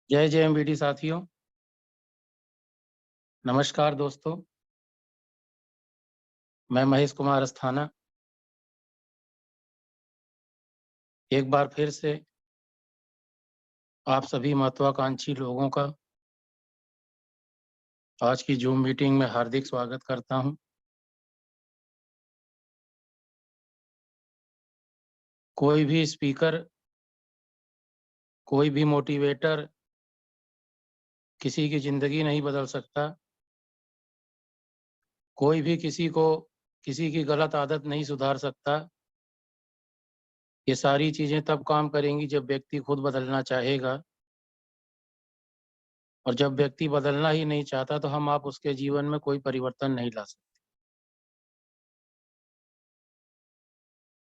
जय जय एमबीडी साथियों, नमस्कार दोस्तों। मैं महेश कुमार अस्थाना एक बार फिर से आप सभी महत्वाकांक्षी लोगों का आज की जूम मीटिंग में हार्दिक स्वागत करता हूं। कोई भी स्पीकर, कोई भी मोटिवेटर किसी की जिंदगी नहीं बदल सकता। कोई भी किसी की गलत आदत नहीं सुधार सकता। ये सारी चीजें तब काम करेंगी जब व्यक्ति खुद बदलना चाहेगा, और जब व्यक्ति बदलना ही नहीं चाहता तो हम आप उसके जीवन में कोई परिवर्तन नहीं ला सकते।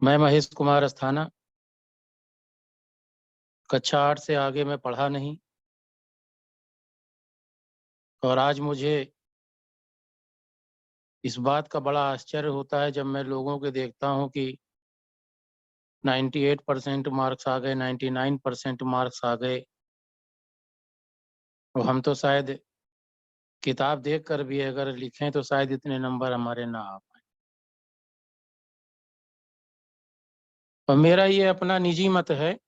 मैं महेश कुमार अस्थाना, कक्षा 8 से आगे मैं पढ़ा नहीं, और आज मुझे इस बात का बड़ा आश्चर्य होता है जब मैं लोगों के देखता हूं कि 98% मार्क्स आ गए, 99% मार्क्स आ गए। और हम तो शायद किताब देख कर भी अगर लिखें तो शायद इतने नंबर हमारे ना आ पाए। और मेरा ये अपना निजी मत है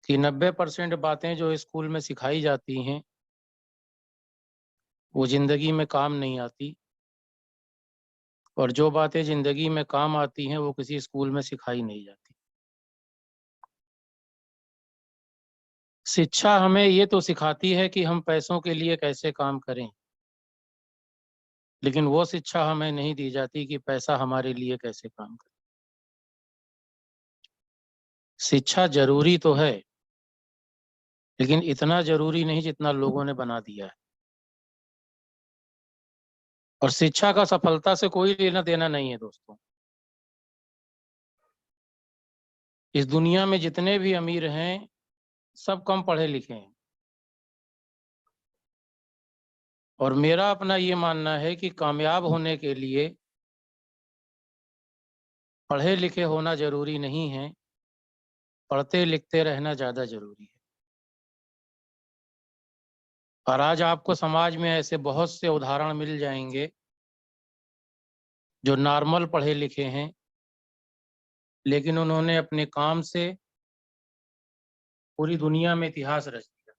कि 90% बातें जो स्कूल में सिखाई जाती हैं वो जिंदगी में काम नहीं आती, और जो बातें जिंदगी में काम आती हैं वो किसी स्कूल में सिखाई नहीं जाती। शिक्षा हमें ये तो सिखाती है कि हम पैसों के लिए कैसे काम करें, लेकिन वो शिक्षा हमें नहीं दी जाती कि पैसा हमारे लिए कैसे काम करे। शिक्षा जरूरी तो है, लेकिन इतना जरूरी नहीं जितना लोगों ने बना दिया है। और शिक्षा का सफलता से कोई लेना देना नहीं है दोस्तों। इस दुनिया में जितने भी अमीर हैं सब कम पढ़े लिखे हैं, और मेरा अपना ये मानना है कि कामयाब होने के लिए पढ़े लिखे होना जरूरी नहीं है, पढ़ते लिखते रहना ज्यादा जरूरी है। और आज आपको समाज में ऐसे बहुत से उदाहरण मिल जाएंगे जो नॉर्मल पढ़े लिखे हैं, लेकिन उन्होंने अपने काम से पूरी दुनिया में इतिहास रच दिया।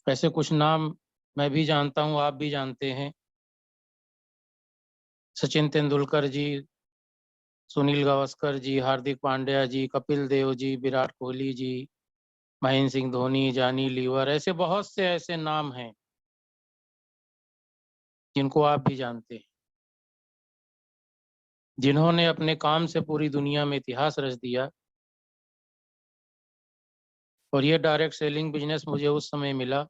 ऐसे कुछ नाम मैं भी जानता हूं, आप भी जानते हैं। सचिन तेंदुलकर जी, सुनील गावस्कर जी, हार्दिक पांड्या जी, कपिल देव जी, विराट कोहली जी, महेंद्र सिंह धोनी, जानी लीवर, ऐसे बहुत से ऐसे नाम हैं जिनको आप भी जानते हैं, जिन्होंने अपने काम से पूरी दुनिया में इतिहास रच दिया। और ये डायरेक्ट सेलिंग बिजनेस मुझे उस समय मिला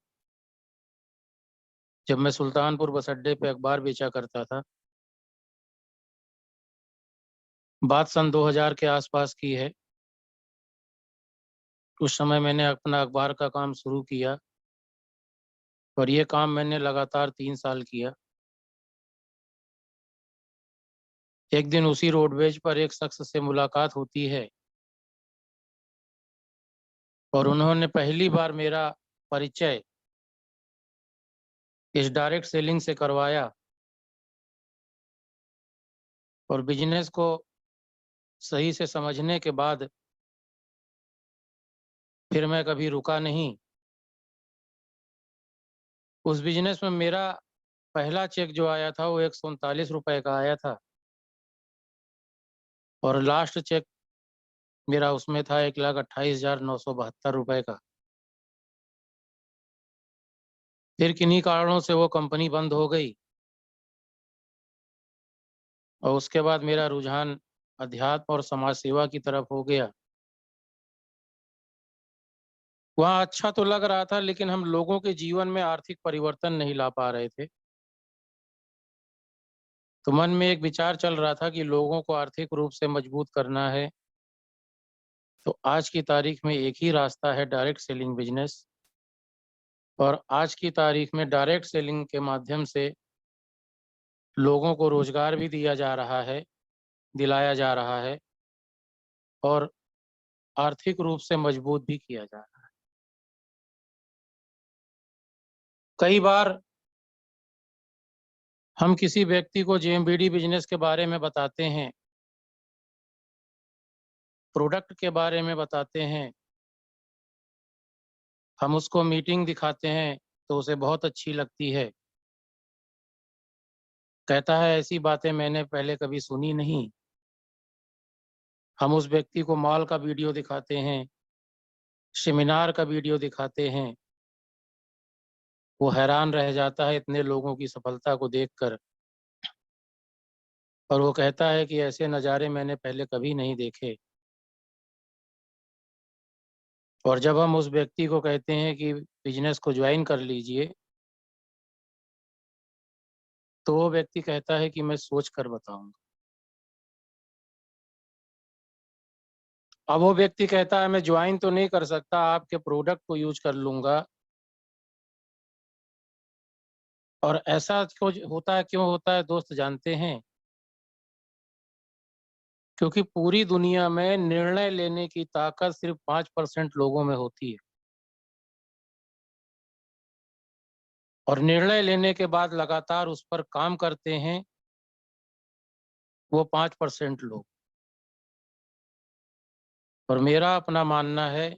जब मैं सुल्तानपुर बस अड्डे पे अखबार बेचा करता था। बात सन 2000 के आसपास की है। उस समय मैंने अपना अखबार का काम शुरू किया, और ये काम मैंने लगातार 3 साल किया। एक दिन उसी रोडवेज पर एक शख्स से मुलाकात होती है, और उन्होंने पहली बार मेरा परिचय इस डायरेक्ट सेलिंग से करवाया। और बिजनेस को सही से समझने के बाद फिर मैं कभी रुका नहीं। उस बिजनेस में मेरा पहला चेक जो आया था वो 139 रुपए का आया था, और लास्ट चेक मेरा उसमें था 1,28,972 रुपए का। फिर किन्हीं कारणों से वो कंपनी बंद हो गई, और उसके बाद मेरा रुझान अध्यात्म और समाज सेवा की तरफ हो गया। वहाँ अच्छा तो लग रहा था, लेकिन हम लोगों के जीवन में आर्थिक परिवर्तन नहीं ला पा रहे थे। तो मन में एक विचार चल रहा था कि लोगों को आर्थिक रूप से मजबूत करना है, तो आज की तारीख में एक ही रास्ता है, डायरेक्ट सेलिंग बिजनेस। और आज की तारीख में डायरेक्ट सेलिंग के माध्यम से लोगों को रोजगार भी दिया जा रहा है, दिलाया जा रहा है, और आर्थिक रूप से मजबूत भी किया जा रहा है। कई बार हम किसी व्यक्ति को जेएमबीडी बिजनेस के बारे में बताते हैं, प्रोडक्ट के बारे में बताते हैं, हम उसको मीटिंग दिखाते हैं तो उसे बहुत अच्छी लगती है। कहता है ऐसी बातें मैंने पहले कभी सुनी नहीं। हम उस व्यक्ति को मॉल का वीडियो दिखाते हैं, सेमिनार का वीडियो दिखाते हैं, वो हैरान रह जाता है इतने लोगों की सफलता को देखकर, और वो कहता है कि ऐसे नज़ारे मैंने पहले कभी नहीं देखे। और जब हम उस व्यक्ति को कहते हैं कि बिजनेस को ज्वाइन कर लीजिए, तो वो व्यक्ति कहता है कि मैं सोच कर बताऊंगा। अब वो व्यक्ति कहता है मैं ज्वाइन तो नहीं कर सकता, आपके प्रोडक्ट को यूज कर लूंगा। और ऐसा क्यों होता है दोस्त जानते हैं? क्योंकि पूरी दुनिया में निर्णय लेने की ताकत सिर्फ 5% लोगों में होती है, और निर्णय लेने के बाद लगातार उस पर काम करते हैं वो 5% लोग। और मेरा अपना मानना है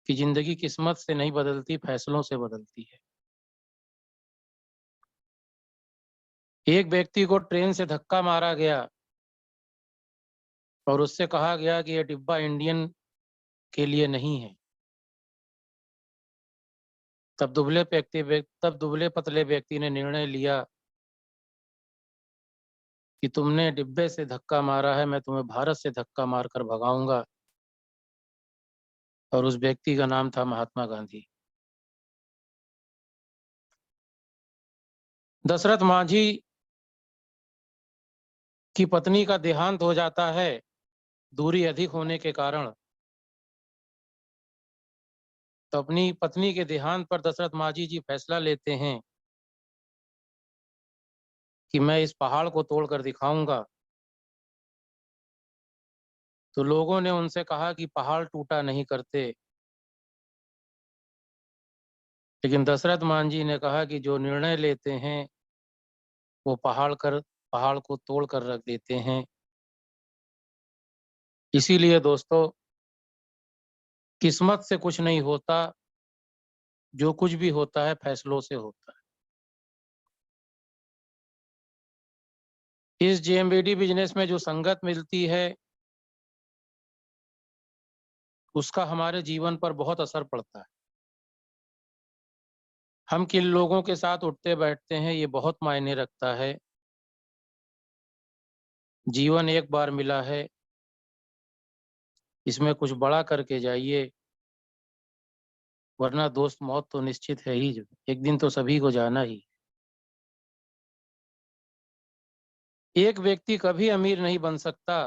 कि जिंदगी किस्मत से नहीं बदलती, फैसलों से बदलती है। एक व्यक्ति को ट्रेन से धक्का मारा गया और उससे कहा गया कि यह डिब्बा इंडियन के लिए नहीं है। तब दुबले पतले व्यक्ति ने निर्णय लिया कि तुमने डिब्बे से धक्का मारा है, मैं तुम्हें भारत से धक्का मारकर भगाऊंगा। और उस व्यक्ति का नाम था महात्मा गांधी। दशरथ मांझी की पत्नी का देहांत हो जाता है दूरी अधिक होने के कारण। तो अपनी पत्नी के देहांत पर दशरथ मांझी जी फैसला लेते हैं कि मैं इस पहाड़ को तोड़कर दिखाऊंगा। तो लोगों ने उनसे कहा कि पहाड़ टूटा नहीं करते, लेकिन दशरथ मांझी ने कहा कि जो निर्णय लेते हैं वो पहाड़ को तोड़ कर रख देते हैं। इसीलिए दोस्तों, किस्मत से कुछ नहीं होता, जो कुछ भी होता है फैसलों से होता है। इस जेएमबीडी बिजनेस में जो संगत मिलती है उसका हमारे जीवन पर बहुत असर पड़ता है। हम किन लोगों के साथ उठते बैठते हैं ये बहुत मायने रखता है। जीवन एक बार मिला है, इसमें कुछ बड़ा करके जाइए, वरना दोस्त मौत तो निश्चित है ही। एक दिन तो सभी को जाना ही। एक व्यक्ति कभी अमीर नहीं बन सकता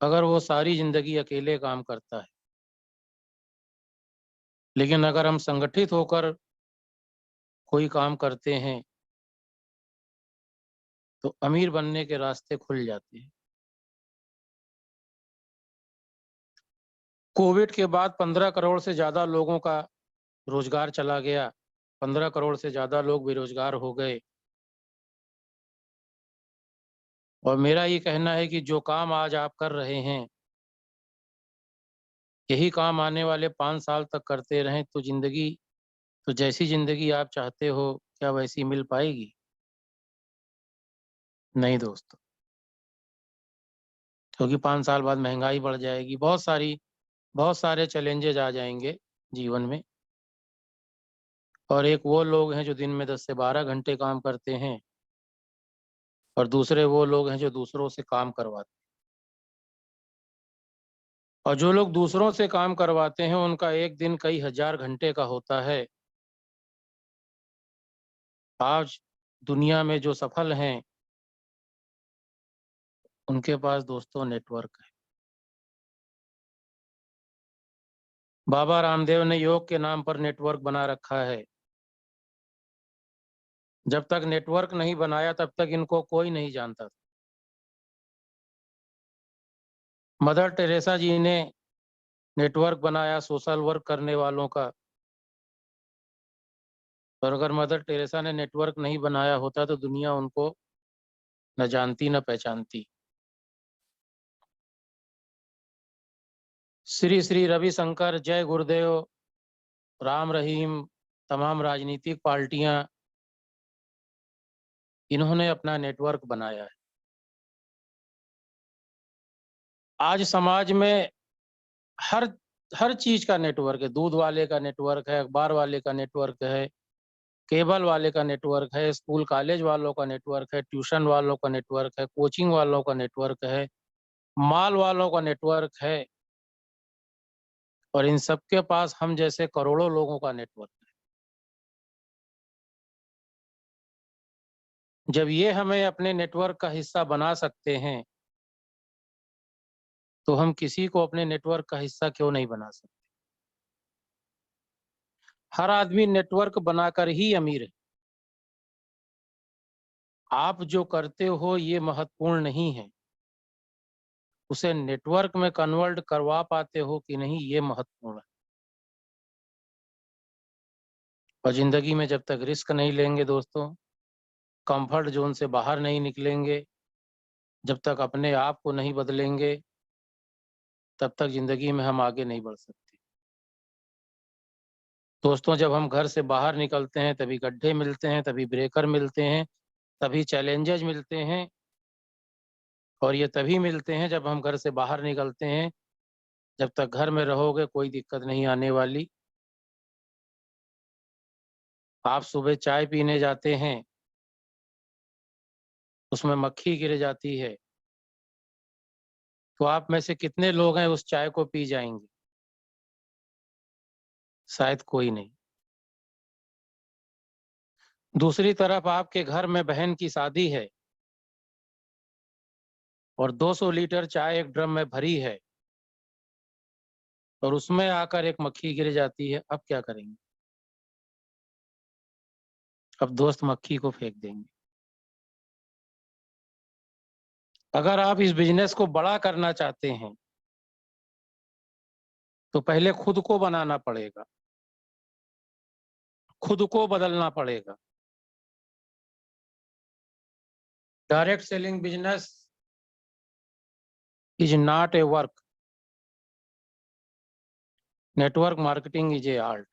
अगर वो सारी जिंदगी अकेले काम करता है, लेकिन अगर हम संगठित होकर कोई काम करते हैं तो अमीर बनने के रास्ते खुल जाते हैं। कोविड के बाद 15 करोड़ से ज्यादा लोगों का रोजगार चला गया, 15 करोड़ से ज्यादा लोग बेरोजगार हो गए। और मेरा ये कहना है कि जो काम आज आप कर रहे हैं, यही काम आने वाले 5 साल तक करते रहें तो जैसी जिंदगी आप चाहते हो क्या वैसी मिल पाएगी? नहीं दोस्तों, क्योंकि 5 साल बाद महंगाई बढ़ जाएगी, बहुत सारे चैलेंजेज आ जाएंगे जीवन में। और एक वो लोग हैं जो दिन में 10 से 12 घंटे काम करते हैं, और दूसरे वो लोग हैं जो दूसरों से काम करवाते हैं। और जो लोग दूसरों से काम करवाते हैं उनका एक दिन कई हजार घंटे का होता है। आज दुनिया में जो सफल हैं उनके पास दोस्तों नेटवर्क है। बाबा रामदेव ने योग के नाम पर नेटवर्क बना रखा है। जब तक नेटवर्क नहीं बनाया तब तक इनको कोई नहीं जानता था। मदर टेरेसा जी ने नेटवर्क बनाया सोशल वर्क करने वालों का, और अगर मदर टेरेसा ने नेटवर्क नहीं बनाया होता तो दुनिया उनको न जानती न पहचानती। श्री श्री रविशंकर, जय गुरुदेव, राम रहीम, तमाम राजनीतिक पार्टियां, इन्होंने अपना नेटवर्क बनाया है। आज समाज में हर हर चीज का नेटवर्क है। दूध वाले का नेटवर्क है, अखबार वाले का नेटवर्क है, केबल वाले का नेटवर्क है, स्कूल कॉलेज वालों का नेटवर्क है, ट्यूशन वालों का नेटवर्क है, कोचिंग वालों का नेटवर्क है, माल वालों का नेटवर्क है, और इन सबके पास हम जैसे करोड़ों लोगों का नेटवर्क है। जब ये हमें अपने नेटवर्क का हिस्सा बना सकते हैं तो हम किसी को अपने नेटवर्क का हिस्सा क्यों नहीं बना सकते। हर आदमी नेटवर्क बनाकर ही अमीर है। आप जो करते हो ये महत्वपूर्ण नहीं है, उसे नेटवर्क में कन्वर्ट करवा पाते हो कि नहीं ये महत्वपूर्ण है। और जिंदगी में जब तक रिस्क नहीं लेंगे दोस्तों, कंफर्ट जोन से बाहर नहीं निकलेंगे, जब तक अपने आप को नहीं बदलेंगे, तब तक जिंदगी में हम आगे नहीं बढ़ सकते। दोस्तों, जब हम घर से बाहर निकलते हैं तभी गड्ढे मिलते हैं, तभी ब्रेकर मिलते हैं, तभी चैलेंजेस मिलते हैं, और ये तभी मिलते हैं जब हम घर से बाहर निकलते हैं। जब तक घर में रहोगे कोई दिक्कत नहीं आने वाली। आप सुबह चाय पीने जाते हैं, उसमें मक्खी गिर जाती है, तो आप में से कितने लोग हैं उस चाय को पी जाएंगे? शायद कोई नहीं। दूसरी तरफ आपके घर में बहन की शादी है और 200 लीटर चाय एक ड्रम में भरी है, और उसमें आकर एक मक्खी गिर जाती है, अब क्या करेंगे? अब दोस्त मक्खी को फेंक देंगे। अगर आप इस बिजनेस को बड़ा करना चाहते हैं तो पहले खुद को बनाना पड़ेगा, खुद को बदलना पड़ेगा। Direct selling business is not a work, network marketing is a art.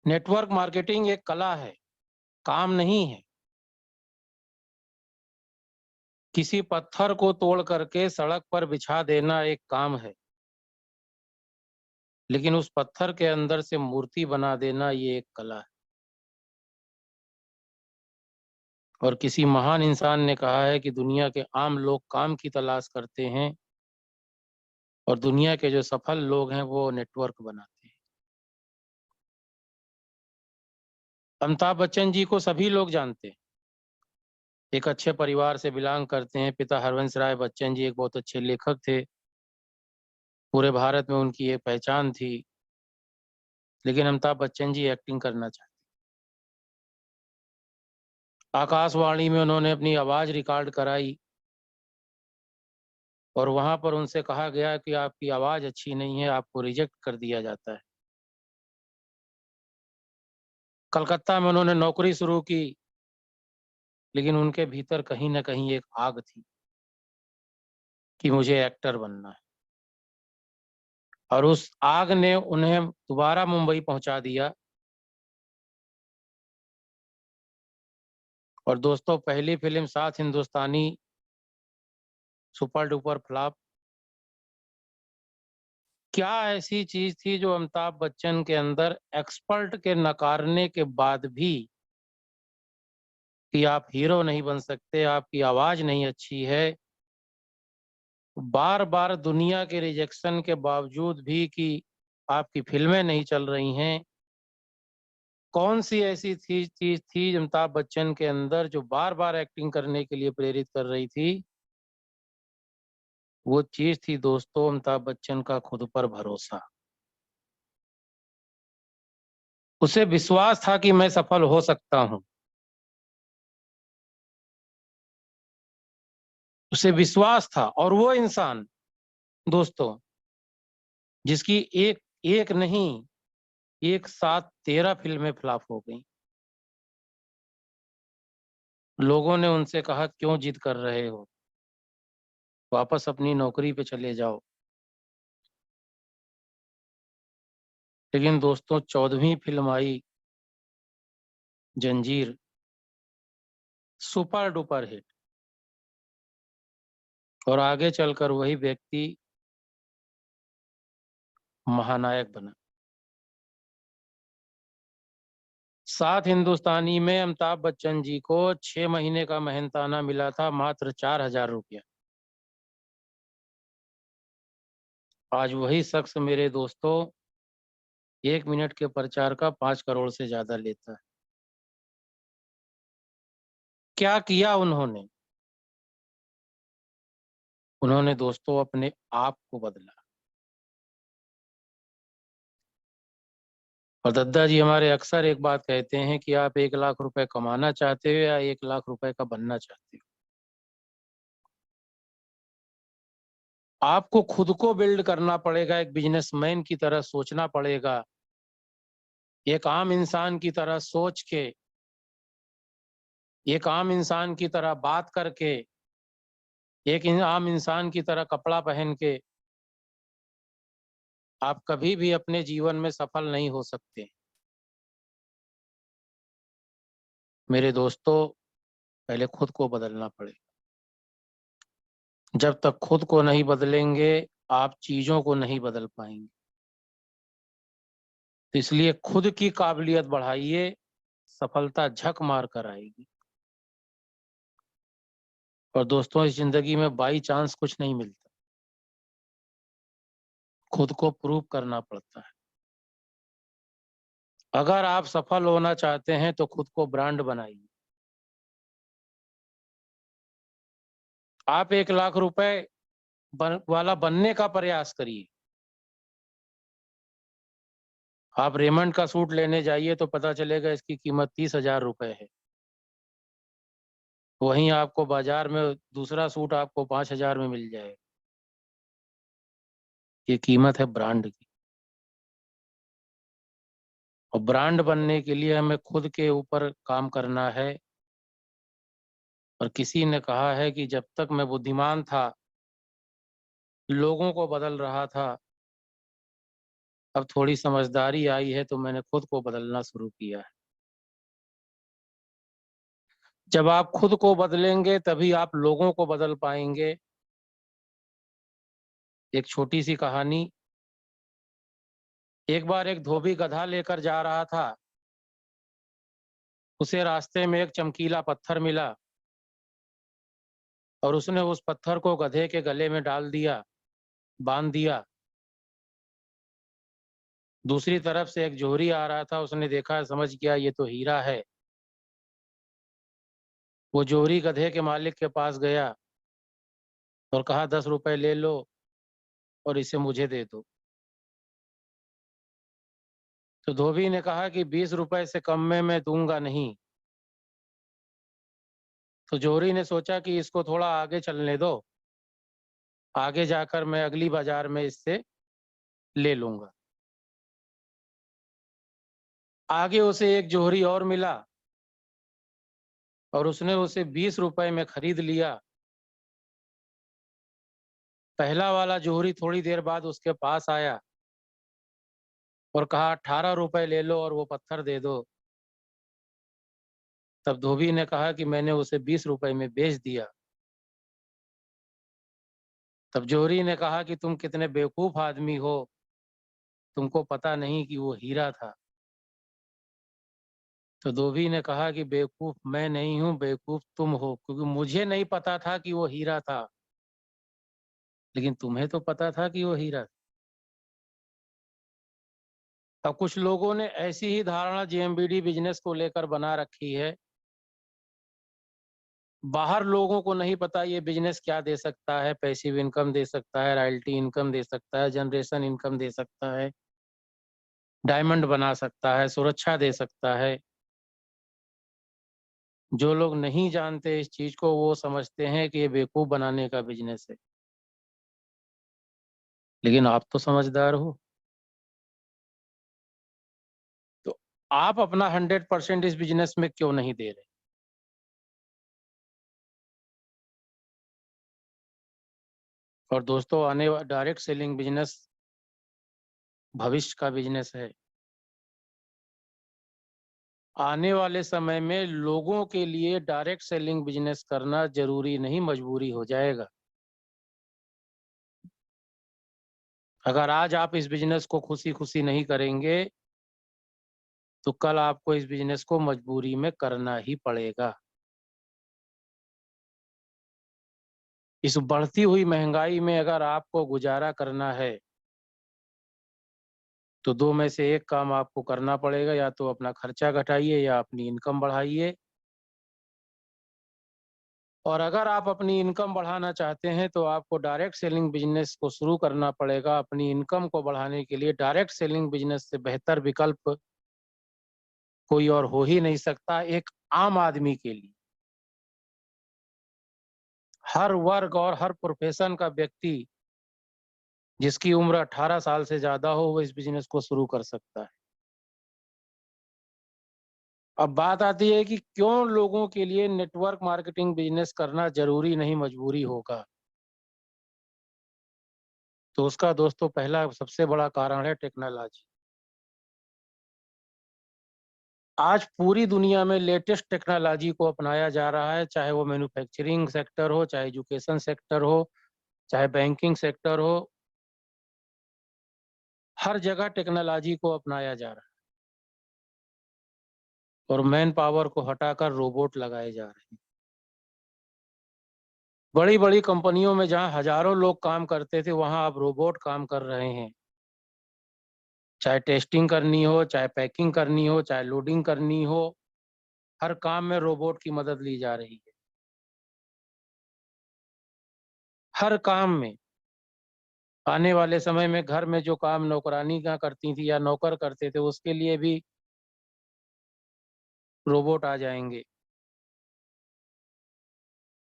Network marketing एक कला है, काम नहीं है। किसी पत्थर को तोड़ करके सड़क पर बिछा देना एक काम है, लेकिन उस पत्थर के अंदर से मूर्ति बना देना ये एक कला है। और किसी महान इंसान ने कहा है कि दुनिया के आम लोग काम की तलाश करते हैं और दुनिया के जो सफल लोग हैं वो नेटवर्क बनाते हैं। अमिताभ बच्चन जी को सभी लोग जानते हैं, एक अच्छे परिवार से बिलोंग करते हैं। पिता हरवंश राय बच्चन जी एक बहुत अच्छे लेखक थे, पूरे भारत में उनकी एक पहचान थी, लेकिन अमिताभ बच्चन जी एक्टिंग करना चाहते। आकाशवाणी में उन्होंने अपनी आवाज रिकॉर्ड कराई और वहां पर उनसे कहा गया कि आपकी आवाज अच्छी नहीं है, आपको रिजेक्ट कर दिया जाता है। कलकत्ता में उन्होंने नौकरी शुरू की, लेकिन उनके भीतर कहीं ना कहीं एक आग थी कि मुझे एक्टर बनना है, और उस आग ने उन्हें दोबारा मुंबई पहुंचा दिया। और दोस्तों, पहली फिल्म साथ हिंदुस्तानी सुपर डुपर फ्लॉप। क्या ऐसी चीज थी जो अमिताभ बच्चन के अंदर एक्सपर्ट के नकारने के बाद भी कि आप हीरो नहीं बन सकते, आपकी आवाज नहीं अच्छी है, बार बार दुनिया के रिजेक्शन के बावजूद भी कि आपकी फिल्में नहीं चल रही हैं, कौन सी ऐसी चीज थी अमिताभ बच्चन के अंदर जो बार बार एक्टिंग करने के लिए प्रेरित कर रही थी? वो चीज थी दोस्तों अमिताभ बच्चन का खुद पर भरोसा। उसे विश्वास था कि मैं सफल हो सकता हूं। उसे विश्वास था। और वो इंसान दोस्तों जिसकी एक एक नहीं, एक साथ 13 फिल्में फ्लॉप हो गई। लोगों ने उनसे कहा क्यों जिद कर रहे हो, वापस अपनी नौकरी पे चले जाओ। लेकिन दोस्तों 14वीं फिल्म आई जंजीर, सुपर डुपर हिट, और आगे चलकर वही व्यक्ति महानायक बना। 7 हिंदुस्तानी में अमिताभ बच्चन जी को 6 महीने का मेहनताना मिला था मात्र 4,000 रुपया। आज वही शख्स मेरे दोस्तों 1 मिनट के प्रचार का 5 करोड़ से ज्यादा लेता है। क्या किया उन्होंने? उन्होंने दोस्तों अपने आप को बदला। और दद्दा जी हमारे अक्सर एक बात कहते हैं कि आप 1 लाख रुपए कमाना चाहते हो या 1 लाख रुपए का बनना चाहते हो। आपको खुद को बिल्ड करना पड़ेगा, एक बिजनेसमैन की तरह सोचना पड़ेगा, एक आम इंसान की तरह सोच के, एक आम इंसान की तरह बात करके, एक आम इंसान की तरह कपड़ा पहन के आप कभी भी अपने जीवन में सफल नहीं हो सकते। मेरे दोस्तों पहले खुद को बदलना पड़ेगा। जब तक खुद को नहीं बदलेंगे आप चीजों को नहीं बदल पाएंगे। तो इसलिए खुद की काबिलियत बढ़ाइए, सफलता झक मार कर आएगी। और दोस्तों इस जिंदगी में बाई चांस कुछ नहीं मिलता, खुद को प्रूव करना पड़ता है। अगर आप सफल होना चाहते हैं तो खुद को ब्रांड बनाइए। आप 1 लाख रुपए वाला बनने का प्रयास करिए। आप रेमंड का सूट लेने जाइए तो पता चलेगा इसकी कीमत 30,000 रुपए है। वहीं आपको बाजार में दूसरा सूट आपको 5,000 में मिल जाएगा। ये कीमत है ब्रांड की। और ब्रांड बनने के लिए हमें खुद के ऊपर काम करना है। और किसी ने कहा है कि जब तक मैं बुद्धिमान था, लोगों को बदल रहा था, अब थोड़ी समझदारी आई है तो मैंने खुद को बदलना शुरू किया है। जब आप खुद को बदलेंगे तभी आप लोगों को बदल पाएंगे। एक छोटी सी कहानी। एक बार एक धोबी गधा लेकर जा रहा था। उसे रास्ते में एक चमकीला पत्थर मिला और उसने उस पत्थर को गधे के गले में डाल दिया, बांध दिया। दूसरी तरफ से एक जोहरी आ रहा था, उसने देखा, समझ गया ये तो हीरा है। वो जोहरी गधे के मालिक के पास गया और कहा 10 रुपए ले लो और इसे मुझे दे दो। तो धोबी ने कहा कि 20 रुपए से कम में मैं दूंगा नहीं। तो जोहरी ने सोचा कि इसको थोड़ा आगे चलने दो, आगे जाकर मैं अगली बाजार में इससे ले लूंगा। आगे उसे एक जोहरी और मिला और उसने उसे 20 रुपए में खरीद लिया। पहला वाला जोहरी थोड़ी देर बाद उसके पास आया और कहा 18 रुपए ले लो और वो पत्थर दे दो। तब धोबी ने कहा कि मैंने उसे 20 रुपए में बेच दिया। तब जोहरी ने कहा कि तुम कितने बेवकूफ आदमी हो, तुमको पता नहीं कि वो हीरा था। तो धोबी ने कहा कि बेवकूफ मैं नहीं हूँ, बेवकूफ तुम हो, क्योंकि मुझे नहीं पता था कि वो हीरा था, लेकिन तुम्हें तो पता था कि वो हीरा था। अब कुछ लोगों ने ऐसी ही धारणा जेएमबीडी बिजनेस को लेकर बना रखी है। बाहर लोगों को नहीं पता ये बिजनेस क्या दे सकता है, पैसिव इनकम दे सकता है, रॉयल्टी इनकम दे सकता है, जनरेशन इनकम दे सकता है, डायमंड बना सकता है, सुरक्षा दे सकता है। जो लोग नहीं जानते इस चीज को, वो समझते हैं कि ये बेवकूफ बनाने का बिजनेस है, लेकिन आप तो समझदार हो, तो आप अपना 100% इस बिजनेस में क्यों नहीं दे रहे? और दोस्तों, आने डायरेक्ट सेलिंग बिजनेस भविष्य का बिजनेस है। आने वाले समय में लोगों के लिए डायरेक्ट सेलिंग बिजनेस करना जरूरी नहीं, मजबूरी हो जाएगा। अगर आज आप इस बिजनेस को खुशी खुशी नहीं करेंगे, तो कल आपको इस बिजनेस को मजबूरी में करना ही पड़ेगा। इस बढ़ती हुई महंगाई में अगर आपको गुजारा करना है, तो दो में से एक काम आपको करना पड़ेगा, या तो अपना खर्चा घटाइए या अपनी इनकम बढ़ाइए। और अगर आप अपनी इनकम बढ़ाना चाहते हैं, तो आपको डायरेक्ट सेलिंग बिजनेस को शुरू करना पड़ेगा। अपनी इनकम को बढ़ाने के लिए डायरेक्ट सेलिंग बिजनेस से बेहतर विकल्प कोई और हो ही नहीं सकता एक आम आदमी के लिए। हर वर्ग और हर प्रोफेशन का व्यक्ति जिसकी उम्र 18 साल से ज्यादा हो, वो इस बिजनेस को शुरू कर सकता है। अब बात आती है कि क्यों लोगों के लिए नेटवर्क मार्केटिंग बिजनेस करना जरूरी नहीं, मजबूरी होगा। तो उसका दोस्तों पहला सबसे बड़ा कारण है टेक्नोलॉजी। आज पूरी दुनिया में लेटेस्ट टेक्नोलॉजी को अपनाया जा रहा है, चाहे वो मैन्युफैक्चरिंग सेक्टर हो, चाहे एजुकेशन सेक्टर हो, चाहे बैंकिंग सेक्टर हो। हर जगह टेक्नोलॉजी को अपनाया जा रहा है और मैन पावर को हटाकर रोबोट लगाए जा रहे हैं। बड़ी बड़ी कंपनियों में जहां हजारों लोग काम करते थे, वहां अब रोबोट काम कर रहे हैं। चाहे टेस्टिंग करनी हो, चाहे पैकिंग करनी हो, चाहे लोडिंग करनी हो, हर काम में रोबोट की मदद ली जा रही है। हर काम में। आने वाले समय में घर में जो काम नौकरानी का करती थी या नौकर करते थे, उसके लिए भी रोबोट आ जाएंगे।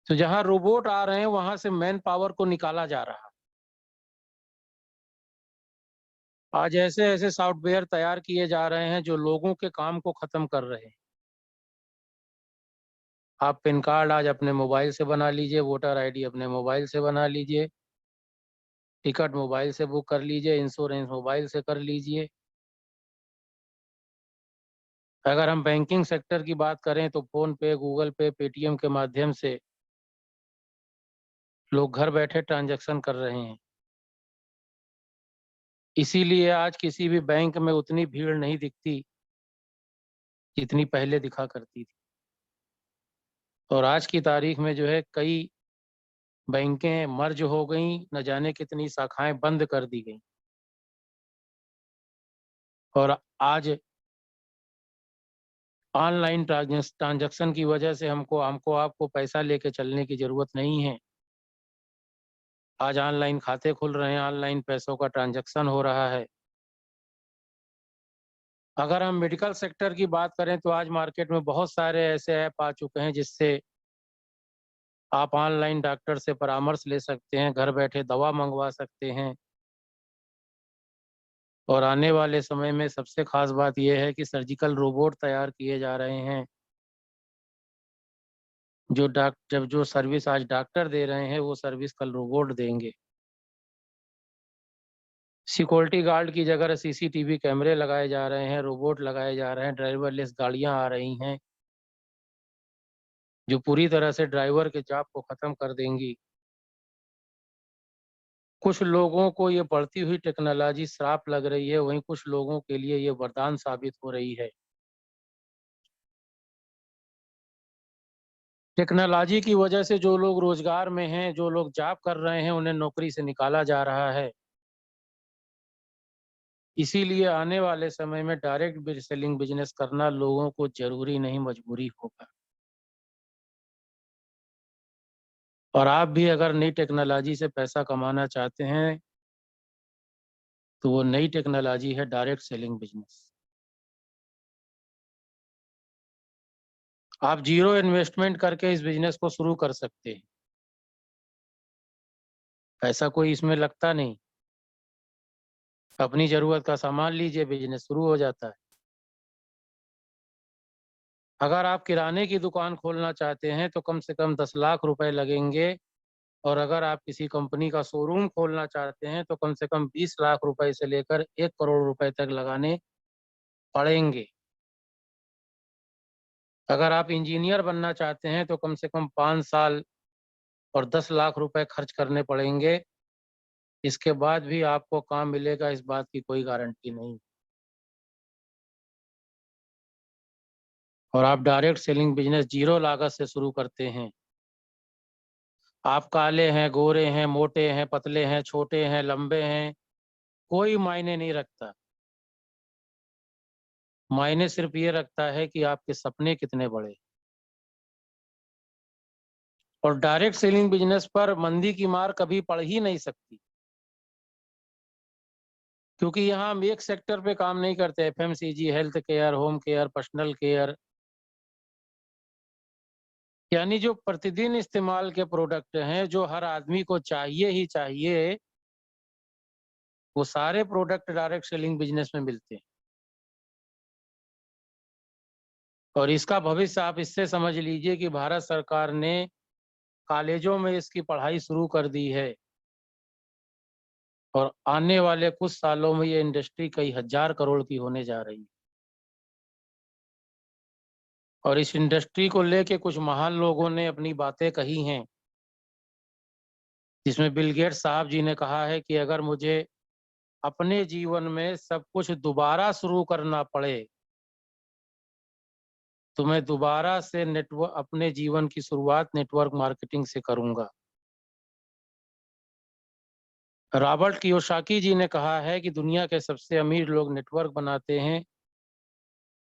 तो जहां रोबोट आ रहे हैं, वहां से मैन पावर को निकाला जा रहा है। आज ऐसे ऐसे सॉफ्टवेयर तैयार किए जा रहे हैं जो लोगों के काम को खत्म कर रहे हैं। आप पैन कार्ड आज अपने मोबाइल से बना लीजिए, वोटर आईडी अपने मोबाइल से बना लीजिए, टिकट मोबाइल से बुक कर लीजिए, इंश्योरेंस मोबाइल से कर लीजिए। अगर हम बैंकिंग सेक्टर की बात करें, तो फोन पे, गूगल पे, पेटीएम के माध्यम से लोग घर बैठे ट्रांजैक्शन कर रहे हैं। इसीलिए आज किसी भी बैंक में उतनी भीड़ नहीं दिखती जितनी पहले दिखा करती थी। और आज की तारीख में जो है, कई बैंकें मर्ज हो गई, न जाने कितनी शाखाएं बंद कर दी गई। और आज ऑनलाइन ट्रांजैक्शन की वजह से हमको हमको आपको पैसा लेके चलने की जरूरत नहीं है। आज ऑनलाइन खाते खुल रहे हैं, ऑनलाइन पैसों का ट्रांजैक्शन हो रहा है। अगर हम मेडिकल सेक्टर की बात करें, तो आज मार्केट में बहुत सारे ऐसे ऐप आ चुके हैं जिससे आप ऑनलाइन डॉक्टर से परामर्श ले सकते हैं, घर बैठे दवा मंगवा सकते हैं। और आने वाले समय में सबसे खास बात यह है कि सर्जिकल रोबोट तैयार किए जा रहे हैं, जो सर्विस आज डॉक्टर दे रहे हैं, वो सर्विस कल रोबोट देंगे। सिक्योरिटी गार्ड की जगह सीसीटीवी कैमरे लगाए जा रहे हैं, रोबोट लगाए जा रहे हैं, ड्राइवरलेस गाड़ियां आ रही हैं जो पूरी तरह से ड्राइवर के जॉब को खत्म कर देंगी। कुछ लोगों को ये बढ़ती हुई टेक्नोलॉजी श्राप लग रही है, वहीं कुछ लोगों के लिए ये वरदान साबित हो रही है। टेक्नोलॉजी की वजह से जो लोग रोजगार में हैं, जो लोग जॉब कर रहे हैं, उन्हें नौकरी से निकाला जा रहा है। इसीलिए आने वाले समय में डायरेक्ट सेलिंग बिजनेस करना लोगों को जरूरी नहीं, मजबूरी होगा। और आप भी अगर नई टेक्नोलॉजी से पैसा कमाना चाहते हैं, तो वो नई टेक्नोलॉजी है डायरेक्ट सेलिंग बिजनेस। आप जीरो इन्वेस्टमेंट करके इस बिजनेस को शुरू कर सकते हैं। पैसा कोई इसमें लगता नहीं, अपनी जरूरत का सामान लीजिए, बिजनेस शुरू हो जाता है। अगर आप किराने की दुकान खोलना चाहते हैं तो कम से कम 10 लाख रुपए लगेंगे, और अगर आप किसी कंपनी का शोरूम खोलना चाहते हैं तो कम से कम 20 लाख रुपए से लेकर 1 करोड़ रुपए तक लगाने पड़ेंगे। अगर आप इंजीनियर बनना चाहते हैं तो कम से कम 5 साल और 10 लाख रुपए खर्च करने पड़ेंगे। इसके बाद भी आपको काम मिलेगा, इस बात की कोई गारंटी नहीं। और आप डायरेक्ट सेलिंग बिजनेस जीरो लागत से शुरू करते हैं। आप काले हैं, गोरे हैं, मोटे हैं, पतले हैं, छोटे हैं, लंबे हैं, कोई मायने नहीं रखता। मायने सिर्फ ये रखता है कि आपके सपने कितने बड़े। और डायरेक्ट सेलिंग बिजनेस पर मंदी की मार कभी पड़ ही नहीं सकती, क्योंकि यहाँ हम एक सेक्टर पे काम नहीं करते। FMCG, health care, home care, personal care, यानी जो प्रतिदिन इस्तेमाल के प्रोडक्ट हैं, जो हर आदमी को चाहिए ही चाहिए, वो सारे प्रोडक्ट डायरेक्ट सेलिंग बिजनेस में मिलते हैं। और इसका भविष्य आप इससे समझ लीजिए कि भारत सरकार ने कॉलेजों में इसकी पढ़ाई शुरू कर दी है, और आने वाले कुछ सालों में ये इंडस्ट्री कई हजार करोड़ की होने जा रही है। और इस इंडस्ट्री को लेके कुछ महान लोगों ने अपनी बातें कही हैं, जिसमें बिल गेट्स साहब जी ने कहा है कि अगर मुझे अपने जीवन में सब कुछ दोबारा शुरू करना पड़े तो मैं दोबारा से नेटवर्क अपने जीवन की शुरुआत नेटवर्क मार्केटिंग से करूंगा। रॉबर्ट कियोसाकी जी ने कहा है कि दुनिया के सबसे अमीर लोग नेटवर्क बनाते हैं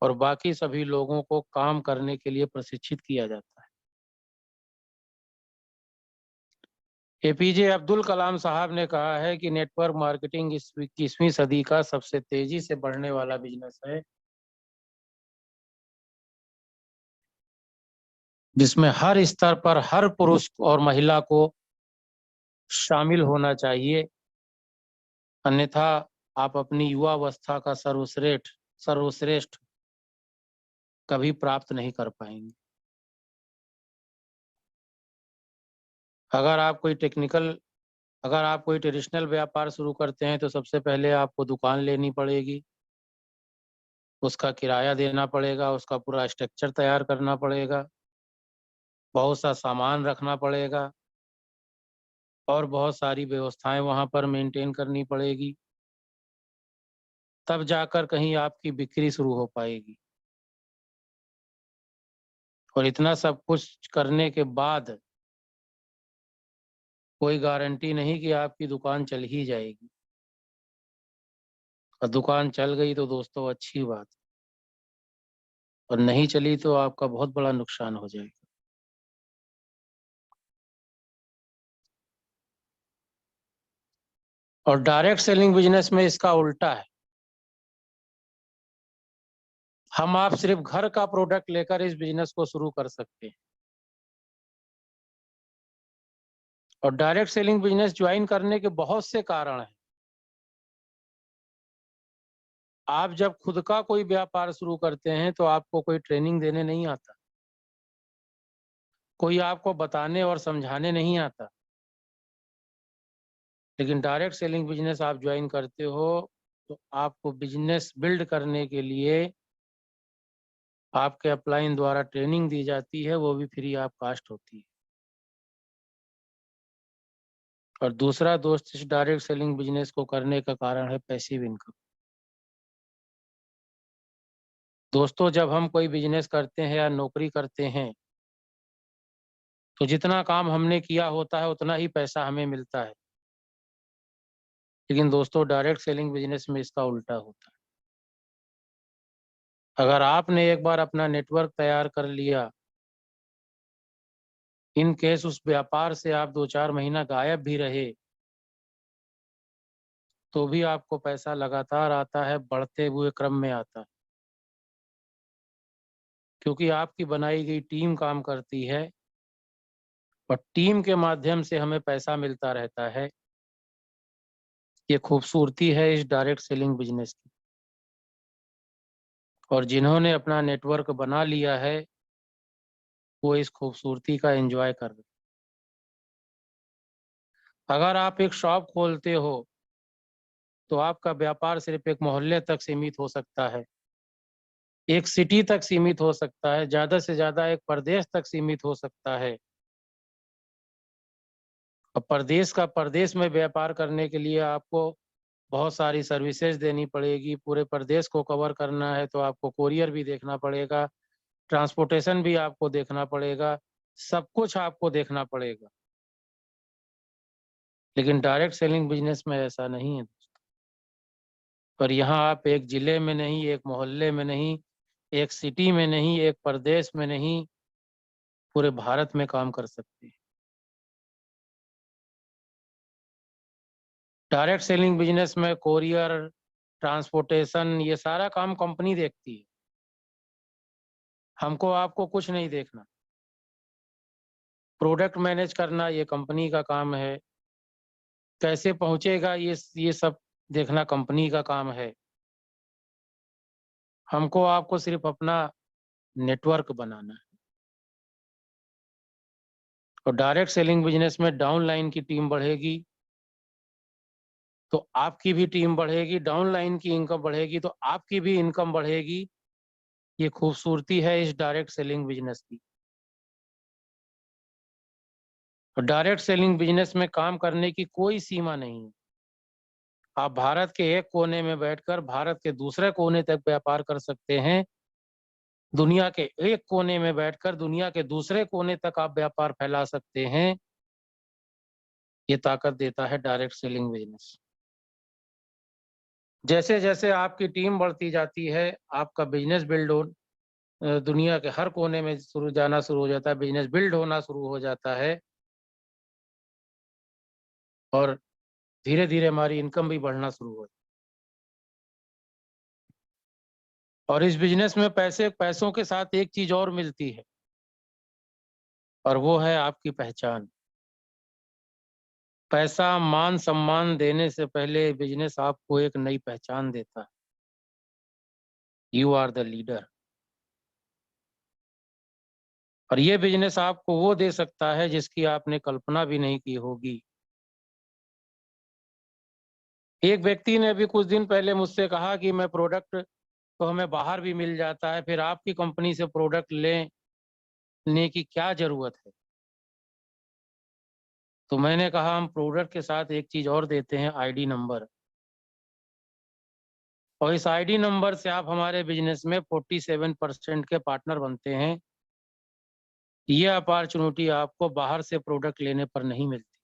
और बाकी सभी लोगों को काम करने के लिए प्रशिक्षित किया जाता है। एपीजे अब्दुल कलाम साहब ने कहा है कि नेटवर्क मार्केटिंग इस 21वीं सदी का सबसे तेजी से बढ़ने वाला बिजनेस है, जिसमें हर स्तर पर हर पुरुष और महिला को शामिल होना चाहिए। अन्यथा आप अपनी युवावस्था का सर्वश्रेष्ठ कभी प्राप्त नहीं कर पाएंगे। अगर आप कोई ट्रेडिशनल व्यापार शुरू करते हैं तो सबसे पहले आपको दुकान लेनी पड़ेगी, उसका किराया देना पड़ेगा, उसका पूरा स्ट्रक्चर तैयार करना पड़ेगा, बहुत सा सामान रखना पड़ेगा, और बहुत सारी व्यवस्थाएं वहां पर मेंटेन करनी पड़ेगी। तब जाकर कहीं आपकी बिक्री शुरू हो पाएगी। और इतना सब कुछ करने के बाद कोई गारंटी नहीं कि आपकी दुकान चल ही जाएगी। और दुकान चल गई तो दोस्तों अच्छी बात, और नहीं चली तो आपका बहुत बड़ा नुकसान हो जाएगा। और डायरेक्ट सेलिंग बिजनेस में इसका उल्टा है। आप सिर्फ घर का प्रोडक्ट लेकर इस बिजनेस को शुरू कर सकते हैं। और डायरेक्ट सेलिंग बिजनेस ज्वाइन करने के बहुत से कारण हैं। आप जब खुद का कोई व्यापार शुरू करते हैं तो आपको कोई ट्रेनिंग देने नहीं आता, कोई आपको बताने और समझाने नहीं आता। लेकिन डायरेक्ट सेलिंग बिजनेस आप ज्वाइन करते हो तो आपको बिजनेस बिल्ड करने के लिए आपके अपलाइन द्वारा ट्रेनिंग दी जाती है, वो भी फ्री ऑफ कास्ट होती है। और दूसरा दोस्त इस डायरेक्ट सेलिंग बिजनेस को करने का कारण है पैसिव इनकम। दोस्तों, जब हम कोई बिजनेस करते हैं या नौकरी करते हैं तो जितना काम हमने किया होता है उतना ही पैसा हमें मिलता है। लेकिन दोस्तों, डायरेक्ट सेलिंग बिजनेस में इसका उल्टा होता है। अगर आपने एक बार अपना नेटवर्क तैयार कर लिया, इन केस उस व्यापार से आप 2-4 महीना गायब भी रहे तो भी आपको पैसा लगातार आता है, बढ़ते हुए क्रम में आता है। क्योंकि आपकी बनाई गई टीम काम करती है और टीम के माध्यम से हमें पैसा मिलता रहता है। ये खूबसूरती है इस डायरेक्ट सेलिंग बिजनेस की, और जिन्होंने अपना नेटवर्क बना लिया है वो इस खूबसूरती का एंजॉय कर रहे हैं। अगर आप एक शॉप खोलते हो तो आपका व्यापार सिर्फ एक मोहल्ले तक सीमित हो सकता है, एक सिटी तक सीमित हो सकता है, ज्यादा से ज्यादा एक प्रदेश तक सीमित हो सकता है। और प्रदेश में व्यापार करने के लिए आपको बहुत सारी सर्विसेज देनी पड़ेगी। पूरे प्रदेश को कवर करना है तो आपको कोरियर भी देखना पड़ेगा, ट्रांसपोर्टेशन भी आपको देखना पड़ेगा, सब कुछ आपको देखना पड़ेगा। लेकिन डायरेक्ट सेलिंग बिजनेस में ऐसा नहीं है। पर यहाँ आप एक जिले में नहीं, एक मोहल्ले में नहीं, एक सिटी में नहीं, एक प्रदेश में नहीं, पूरे भारत में काम कर सकते हैं। डायरेक्ट सेलिंग बिजनेस में कोरियर, ट्रांसपोर्टेशन, ये सारा काम कंपनी देखती है। हमको आपको कुछ नहीं देखना। प्रोडक्ट मैनेज करना ये कंपनी का काम है, कैसे पहुंचेगा ये सब देखना कंपनी का काम है। हमको आपको सिर्फ अपना नेटवर्क बनाना है। और डायरेक्ट सेलिंग बिजनेस में डाउनलाइन की टीम बढ़ेगी तो आपकी भी टीम बढ़ेगी, डाउनलाइन की इनकम बढ़ेगी तो आपकी भी इनकम बढ़ेगी। ये खूबसूरती है इस डायरेक्ट सेलिंग बिजनेस की। और डायरेक्ट सेलिंग बिजनेस में काम करने की कोई सीमा नहीं है। आप भारत के एक कोने में बैठकर भारत के दूसरे कोने तक व्यापार कर सकते हैं। दुनिया के एक कोने में बैठकर दुनिया के दूसरे कोने तक आप व्यापार फैला सकते हैं। ये ताकत देता है डायरेक्ट सेलिंग बिजनेस। जैसे जैसे आपकी टीम बढ़ती जाती है, आपका बिजनेस बिल्ड हो, दुनिया के हर कोने में जाना शुरू हो जाता है, बिजनेस बिल्ड होना शुरू हो जाता है और धीरे धीरे हमारी इनकम भी बढ़ना शुरू हो। और इस बिजनेस में पैसों के साथ एक चीज और मिलती है, और वो है आपकी पहचान। पैसा मान सम्मान देने से पहले बिजनेस आपको एक नई पहचान देता है। You are the leader. और ये बिजनेस आपको वो दे सकता है जिसकी आपने कल्पना भी नहीं की होगी। एक व्यक्ति ने अभी कुछ दिन पहले मुझसे कहा कि मैं प्रोडक्ट तो हमें बाहर भी मिल जाता है, फिर आपकी कंपनी से प्रोडक्ट लेने की क्या जरूरत है। तो मैंने कहा हम प्रोडक्ट के साथ एक चीज और देते हैं, आईडी नंबर। और इस आईडी नंबर से आप हमारे बिजनेस में 47% के पार्टनर बनते हैं। ये अपॉर्चुनिटी आपको बाहर से प्रोडक्ट लेने पर नहीं मिलती।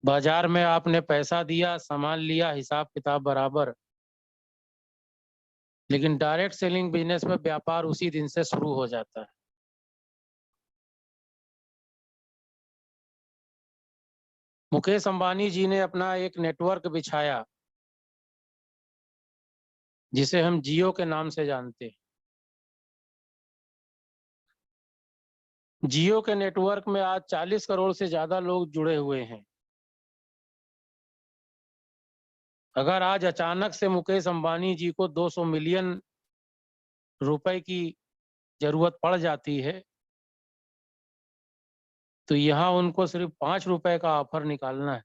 बाजार में आपने पैसा दिया, सामान लिया, हिसाब किताब बराबर। लेकिन डायरेक्ट सेलिंग बिजनेस में व्यापार उसी दिन से शुरू हो जाता है। मुकेश अंबानी जी ने अपना एक नेटवर्क बिछाया जिसे हम जियो के नाम से जानते हैं। जियो के नेटवर्क में आज 40 करोड़ से ज्यादा लोग जुड़े हुए हैं। अगर आज अचानक से मुकेश अंबानी जी को 200 मिलियन रुपए की जरूरत पड़ जाती है तो यहाँ उनको सिर्फ 5 रुपए का ऑफर निकालना है।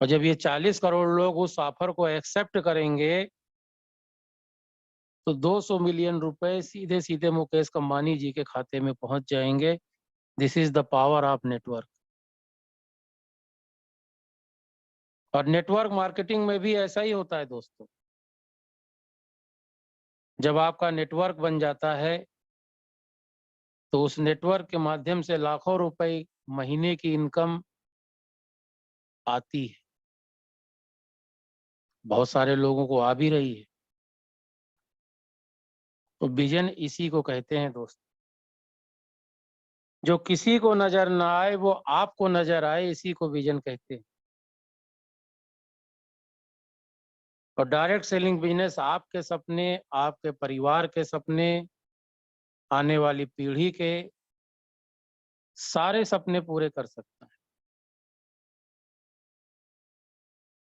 और जब ये 40 करोड़ लोग उस ऑफर को एक्सेप्ट करेंगे तो 200 मिलियन रुपए सीधे सीधे मुकेश अंबानी जी के खाते में पहुंच जाएंगे। This is the power of network. और नेटवर्क मार्केटिंग में भी ऐसा ही होता है दोस्तों। जब आपका नेटवर्क बन जाता है तो उस नेटवर्क के माध्यम से लाखों रुपए महीने की इनकम आती है। बहुत सारे लोगों को आ भी रही है। तो विजन इसी को कहते हैं दोस्त। जो किसी को नजर ना आए वो आपको नजर आए, इसी को विजन कहते हैं। और डायरेक्ट सेलिंग बिजनेस आपके सपने, आपके परिवार के सपने, आने वाली पीढ़ी के सारे सपने पूरे कर सकता है।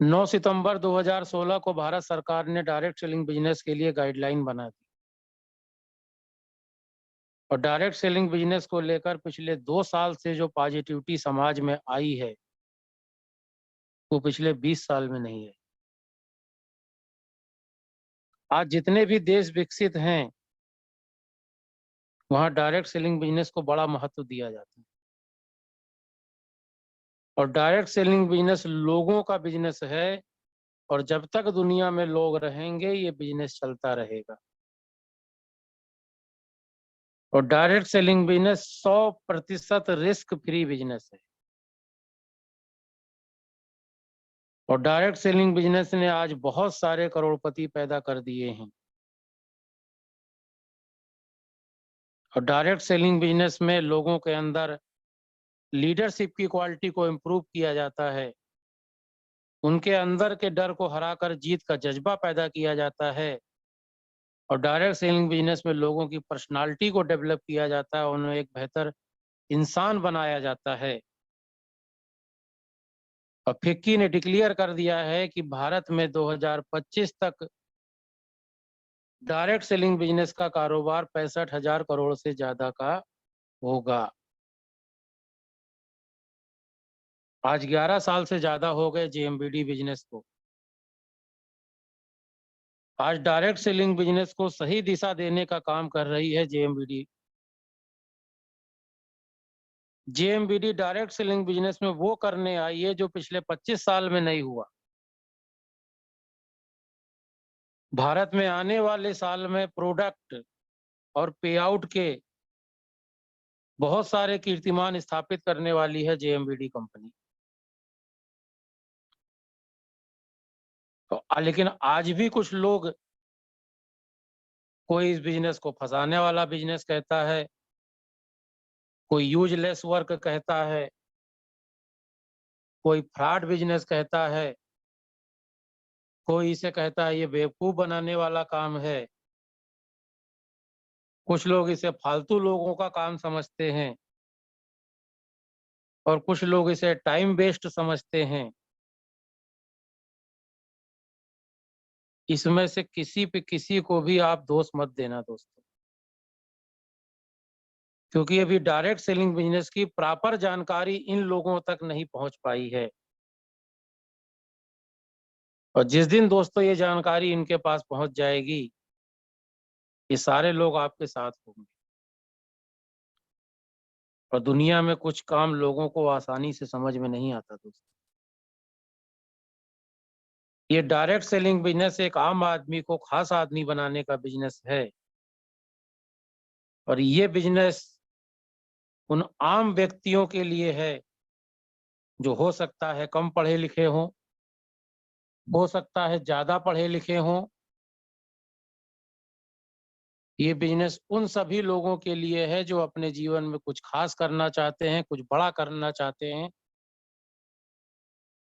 9 सितंबर 2016 को भारत सरकार ने डायरेक्ट सेलिंग बिजनेस के लिए गाइडलाइन बना दी और डायरेक्ट सेलिंग बिजनेस को लेकर पिछले 2 साल से जो पॉजिटिविटी समाज में आई है, वो पिछले 20 साल में नहीं है। आज जितने भी देश विकसित हैं, वहां डायरेक्ट सेलिंग बिजनेस को बड़ा महत्व दिया जाता है और डायरेक्ट सेलिंग बिजनेस लोगों का बिजनेस है और जब तक दुनिया में लोग रहेंगे, ये बिजनेस चलता रहेगा। और direct selling business 100% risk free business है और डायरेक्ट सेलिंग बिजनेस ने आज बहुत सारे करोड़पति पैदा कर दिए हैं। और डायरेक्ट सेलिंग बिजनेस में लोगों के अंदर लीडरशिप की क्वालिटी को इम्प्रूव किया जाता है, उनके अंदर के डर को हराकर जीत का जज्बा पैदा किया जाता है और डायरेक्ट सेलिंग बिजनेस में लोगों की पर्सनालिटी को डेवलप किया जाता है, उन्हें एक बेहतर इंसान बनाया जाता है। और फिक्की ने डिक्लेयर कर दिया है कि भारत में 2025 तक डायरेक्ट सेलिंग बिजनेस का कारोबार 65,000 करोड़ से ज्यादा का होगा। आज 11 साल से ज्यादा हो गए जेएमबीडी बिजनेस को। आज डायरेक्ट सेलिंग बिजनेस को सही दिशा देने का काम कर रही है जेएमबीडी। जेएमबीडी डायरेक्ट सेलिंग बिजनेस में वो करने आई है जो पिछले 25 साल में नहीं हुआ। भारत में आने वाले साल में प्रोडक्ट और पे आउट के बहुत सारे कीर्तिमान स्थापित करने वाली है जेएमबीडी कंपनी। तो लेकिन आज भी कुछ लोग, कोई इस बिजनेस को फंसाने वाला बिजनेस कहता है, कोई यूजलेस वर्क कहता है, कोई फ्रॉड बिजनेस कहता है, कोई इसे कहता है ये बेवकूफ बनाने वाला काम है। कुछ लोग इसे फालतू लोगों का काम समझते हैं और कुछ लोग इसे टाइम वेस्ट समझते हैं। इसमें से किसी पे किसी को भी आप दोष मत देना दोस्तों, क्योंकि अभी डायरेक्ट सेलिंग बिजनेस की प्रॉपर जानकारी इन लोगों तक नहीं पहुंच पाई है और जिस दिन दोस्तों ये जानकारी इनके पास पहुंच जाएगी, ये सारे लोग आपके साथ होंगे। और दुनिया में कुछ काम लोगों को आसानी से समझ में नहीं आता दोस्तों। ये डायरेक्ट सेलिंग बिजनेस एक आम आदमी को खास आदमी बनाने का बिजनेस है और ये बिजनेस उन आम व्यक्तियों के लिए है जो हो सकता है कम पढ़े लिखे हों, हो सकता है ज्यादा पढ़े लिखे हों। ये बिजनेस उन सभी लोगों के लिए है जो अपने जीवन में कुछ खास करना चाहते हैं, कुछ बड़ा करना चाहते हैं।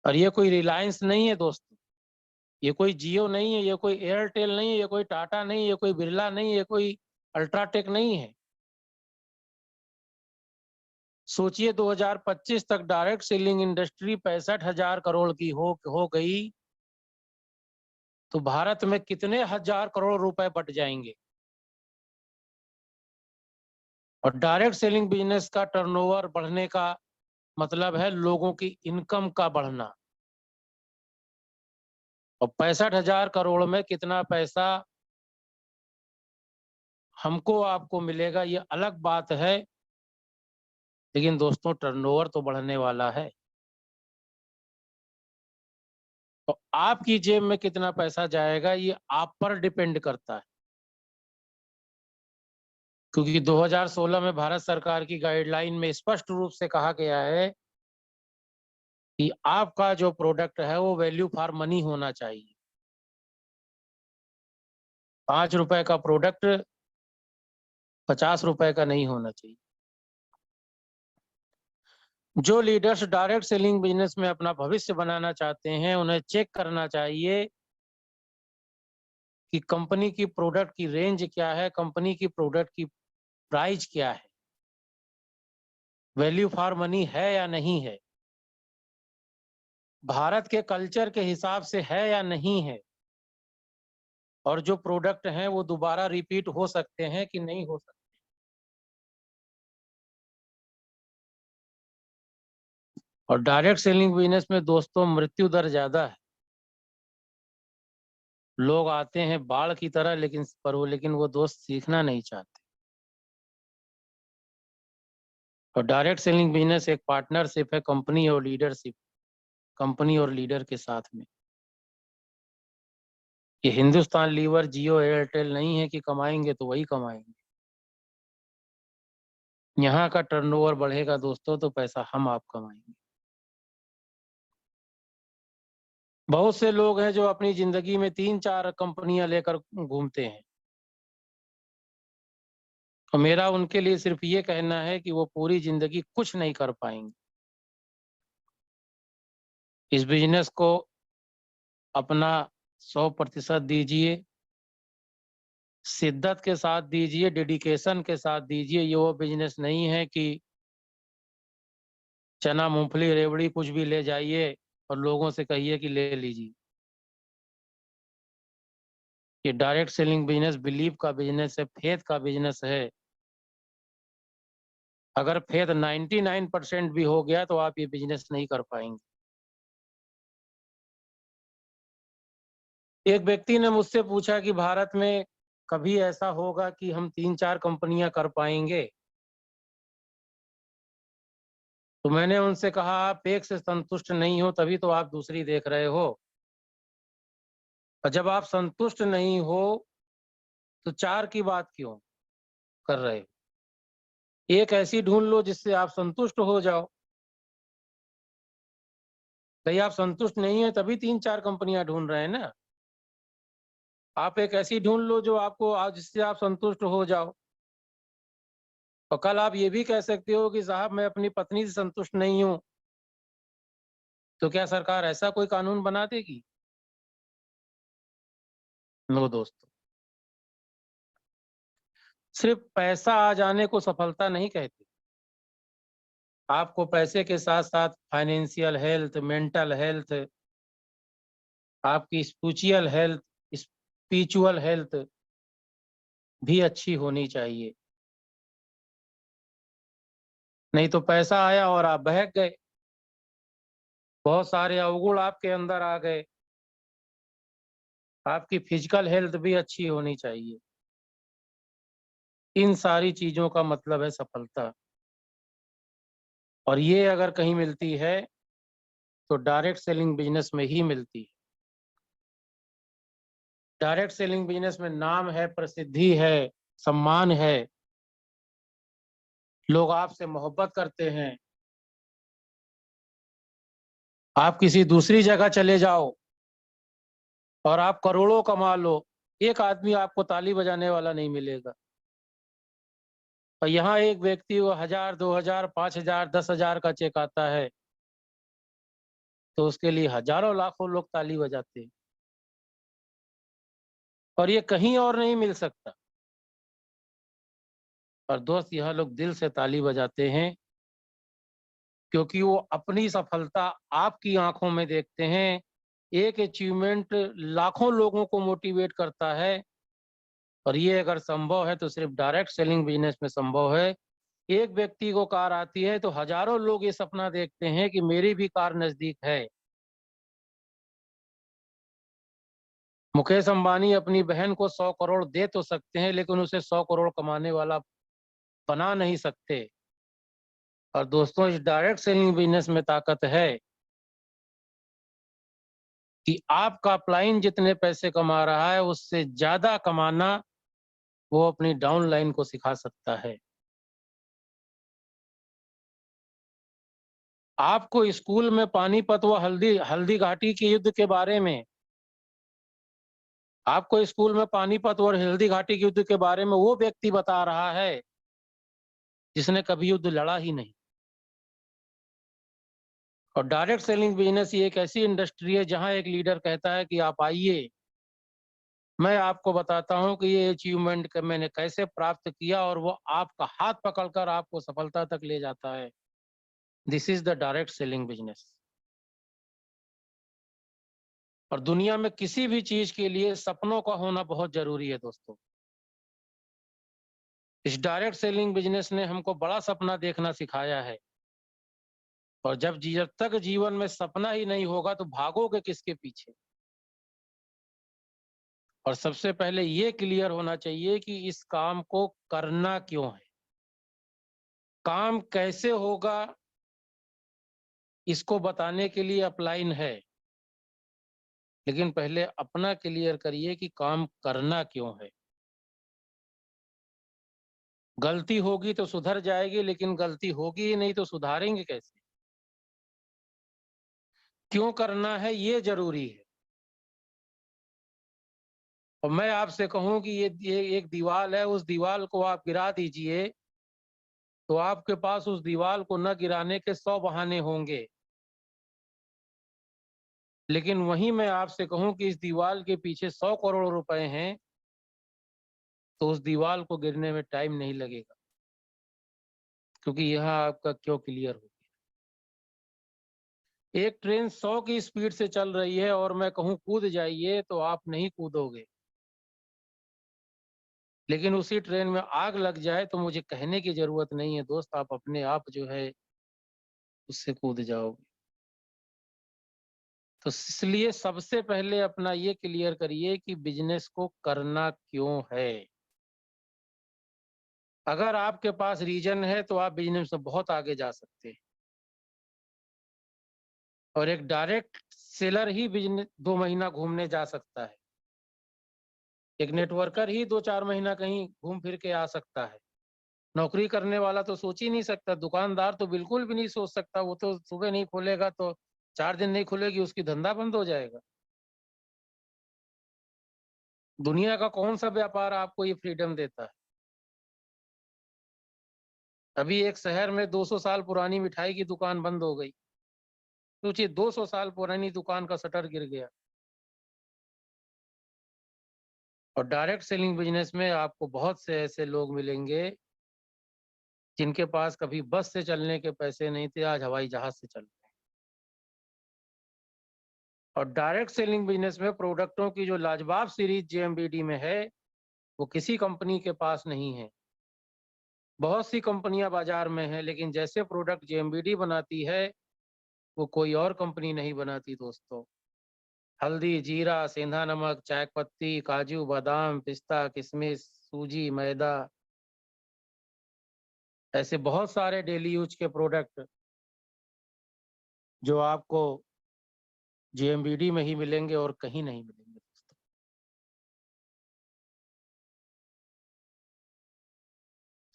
और ये कोई रिलायंस नहीं है दोस्तों, ये कोई जियो नहीं है, ये कोई एयरटेल नहीं है, ये कोई टाटा नहीं है, ये कोई बिरला नहीं है, ये कोई अल्ट्राटेक नहीं है। सोचिए 2025 तक डायरेक्ट सेलिंग इंडस्ट्री 65,000 करोड़ की हो गई तो भारत में कितने हजार करोड़ रुपए बट जाएंगे। और डायरेक्ट सेलिंग बिजनेस का टर्नओवर बढ़ने का मतलब है लोगों की इनकम का बढ़ना। और 65,000 करोड़ में कितना पैसा हमको आपको मिलेगा ये अलग बात है, लेकिन दोस्तों टर्नओवर तो बढ़ने वाला है। तो आपकी जेब में कितना पैसा जाएगा ये आप पर डिपेंड करता है, क्योंकि 2016 में भारत सरकार की गाइडलाइन में स्पष्ट रूप से कहा गया है कि आपका जो प्रोडक्ट है वो वैल्यू फॉर मनी होना चाहिए। 5 रुपए का प्रोडक्ट 50 रुपए का नहीं होना चाहिए। जो लीडर्स डायरेक्ट सेलिंग बिजनेस में अपना भविष्य बनाना चाहते हैं, उन्हें चेक करना चाहिए कि कंपनी की प्रोडक्ट की रेंज क्या है, कंपनी की प्रोडक्ट की प्राइस क्या है, वैल्यू फॉर मनी है या नहीं है, भारत के कल्चर के हिसाब से है या नहीं है, और जो प्रोडक्ट हैं वो दोबारा रिपीट हो सकते हैं कि नहीं हो सकते। और डायरेक्ट सेलिंग बिजनेस में दोस्तों मृत्यु दर ज्यादा है। लोग आते हैं बाढ़ की तरह, लेकिन वो दोस्त सीखना नहीं चाहते। और डायरेक्ट सेलिंग बिजनेस एक पार्टनरशिप है कंपनी और लीडरशिप, कंपनी और लीडर के साथ में। ये हिंदुस्तान लीवर, जियो, एयरटेल नहीं है कि कमाएंगे तो वही कमाएंगे। यहाँ का टर्नओवर बढ़ेगा दोस्तों तो पैसा हम आप कमाएंगे। बहुत से लोग हैं जो अपनी जिंदगी में 3-4 कंपनियां लेकर घूमते हैं, और मेरा उनके लिए सिर्फ ये कहना है कि वो पूरी जिंदगी कुछ नहीं कर पाएंगे। इस बिजनेस को अपना 100% दीजिए, शिद्दत के साथ दीजिए, डेडिकेशन के साथ दीजिए। ये वो बिजनेस नहीं है कि चना, मूंगफली, रेवड़ी कुछ भी ले जाइए और लोगों से कहिए कि ले लीजिए। ये डायरेक्ट सेलिंग बिजनेस बिलीव का बिजनेस है, फेथ का बिजनेस है। अगर फेथ 99% भी हो गया तो आप ये बिजनेस नहीं कर पाएंगे। एक व्यक्ति ने मुझसे पूछा कि भारत में कभी ऐसा होगा कि हम 3-4 कंपनियां कर पाएंगे? तो मैंने उनसे कहा, आप एक से संतुष्ट नहीं हो तभी तो आप दूसरी देख रहे हो, और जब आप संतुष्ट नहीं हो तो 4 की बात क्यों कर रहे हो? एक ऐसी ढूंढ लो जिससे आप संतुष्ट हो जाओ। भाई आप संतुष्ट नहीं है तभी 3-4 कंपनियां ढूंढ रहे हैं ना। आप एक ऐसी ढूंढ लो जो आपको आज जिससे आप संतुष्ट हो जाओ। और कल आप ये भी कह सकते हो कि साहब मैं अपनी पत्नी से संतुष्ट नहीं हूं, तो क्या सरकार ऐसा कोई कानून बना देगी? नो दोस्तों, सिर्फ पैसा आ जाने को सफलता नहीं कहते। आपको पैसे के साथ साथ फाइनेंशियल हेल्थ, मेंटल हेल्थ, आपकी स्पिरिचुअल हेल्थ, स्पिरिचुअल हेल्थ भी अच्छी होनी चाहिए। नहीं तो पैसा आया और आप बहक गए, बहुत सारे अवगुण आपके अंदर आ गए। आपकी फिजिकल हेल्थ भी अच्छी होनी चाहिए। इन सारी चीजों का मतलब है सफलता। और ये अगर कहीं मिलती है तो डायरेक्ट सेलिंग बिजनेस में ही मिलती है। डायरेक्ट सेलिंग बिजनेस में नाम है, प्रसिद्धि है, सम्मान है, लोग आपसे मोहब्बत करते हैं। आप किसी दूसरी जगह चले जाओ और आप करोड़ों कमा लो, एक आदमी आपको ताली बजाने वाला नहीं मिलेगा। और यहाँ एक व्यक्ति को 1000, 2000, 5000, 10,000 का चेक आता है तो उसके लिए हजारों लाखों लोग ताली बजाते हैं, और ये कहीं और नहीं मिल सकता। और दोस्त, यहाँ लोग दिल से ताली बजाते हैं क्योंकि वो अपनी सफलता आपकी आंखों में देखते हैं। एक अचीवमेंट लाखों लोगों को मोटिवेट करता है, और ये अगर संभव है तो सिर्फ डायरेक्ट सेलिंग बिजनेस में संभव है। एक व्यक्ति को कार आती है तो हजारों लोग ये सपना देखते हैं कि मेरी भी कार नजदीक है। मुकेश अंबानी अपनी बहन को 100 करोड़ दे तो सकते हैं, लेकिन उसे 100 करोड़ कमाने वाला बना नहीं सकते। और दोस्तों, इस डायरेक्ट सेलिंग बिजनेस में ताकत है कि आपका अपलाइन जितने पैसे कमा रहा है उससे ज्यादा कमाना वो अपनी डाउन लाइन को सिखा सकता है। आपको स्कूल में पानीपत व हल्दी हल्दी घाटी के युद्ध के बारे में, आपको स्कूल में पानीपत और हल्दी घाटी के युद्ध के बारे में वो व्यक्ति बता रहा है जिसने कभी युद्ध लड़ा ही नहीं। और डायरेक्ट सेलिंग बिजनेस ये एक ऐसी इंडस्ट्री है जहां एक लीडर कहता है कि आप आइए, मैं आपको बताता हूं कि ये अचीवमेंट मैंने कैसे प्राप्त किया, और वो आपका हाथ पकड़कर आपको सफलता तक ले जाता है। This is the direct selling business. और दुनिया में किसी भी चीज के लिए सपनों का होना बहुत जरूरी है दोस्तों। इस डायरेक्ट सेलिंग बिजनेस ने हमको बड़ा सपना देखना सिखाया है। और जब तक जीवन में सपना ही नहीं होगा तो भागोगे किसके पीछे। और सबसे पहले ये क्लियर होना चाहिए कि इस काम को करना क्यों है, काम कैसे होगा, इसको बताने के लिए अपलाइन है। लेकिन पहले अपना क्लियर करिए कि काम करना क्यों है। गलती होगी तो सुधर जाएगी, लेकिन गलती होगी ही नहीं तो सुधारेंगे कैसे। क्यों करना है ये जरूरी है। और मैं आपसे कहूं कि ये एक दीवार है, उस दीवार को आप गिरा दीजिए तो आपके पास उस दीवार को न गिराने के 100 बहाने होंगे। लेकिन वहीं मैं आपसे कहूं कि इस दीवार के पीछे 100 करोड़ रुपए हैं, तो उस दीवार को गिरने में टाइम नहीं लगेगा, क्योंकि यहाँ आपका क्यों क्लियर हो गया। एक ट्रेन 100 की स्पीड से चल रही है और मैं कहूं कूद जाइए तो आप नहीं कूदोगे। लेकिन उसी ट्रेन में आग लग जाए तो मुझे कहने की जरूरत नहीं है दोस्त, आप अपने आप जो है उससे कूद जाओगे। तो इसलिए सबसे पहले अपना ये क्लियर करिए कि बिजनेस को करना क्यों है। अगर आपके पास रीजन है तो आप बिजनेस में बहुत आगे जा सकते हैं। और एक डायरेक्ट सेलर ही बिजनेस 2 महीना घूमने जा सकता है। एक नेटवर्कर ही 2-4 महीना कहीं घूम फिर के आ सकता है। नौकरी करने वाला तो सोच ही नहीं सकता, दुकानदार तो बिल्कुल भी नहीं सोच सकता। वो तो सुबह नहीं खोलेगा तो 4 दिन नहीं खुलेगी, उसकी धंधा बंद हो जाएगा। दुनिया का कौन सा व्यापार आपको ये फ्रीडम देता है। अभी एक शहर में 200 साल पुरानी मिठाई की दुकान बंद हो गई। सोचिए 200 साल पुरानी दुकान का शटर गिर गया। और डायरेक्ट सेलिंग बिजनेस में आपको बहुत से ऐसे लोग मिलेंगे जिनके पास कभी बस से चलने के पैसे नहीं थे, आज हवाई जहाज से चल रहे हैं। और डायरेक्ट सेलिंग बिजनेस में प्रोडक्टों की जो लाजवाब सीरीज जेएमबीडी में है, वो किसी कंपनी के पास नहीं है। बहुत सी कंपनियां बाजार में हैं, लेकिन जैसे प्रोडक्ट जेएमबीडी बनाती है वो कोई और कंपनी नहीं बनाती दोस्तों। हल्दी, जीरा, सेंधा नमक, चाय पत्ती, काजू, बादाम, पिस्ता, किशमिश, सूजी, मैदा, ऐसे बहुत सारे डेली यूज के प्रोडक्ट जो आपको जेएमबीडी में ही मिलेंगे और कहीं नहीं मिलेंगे दोस्तों।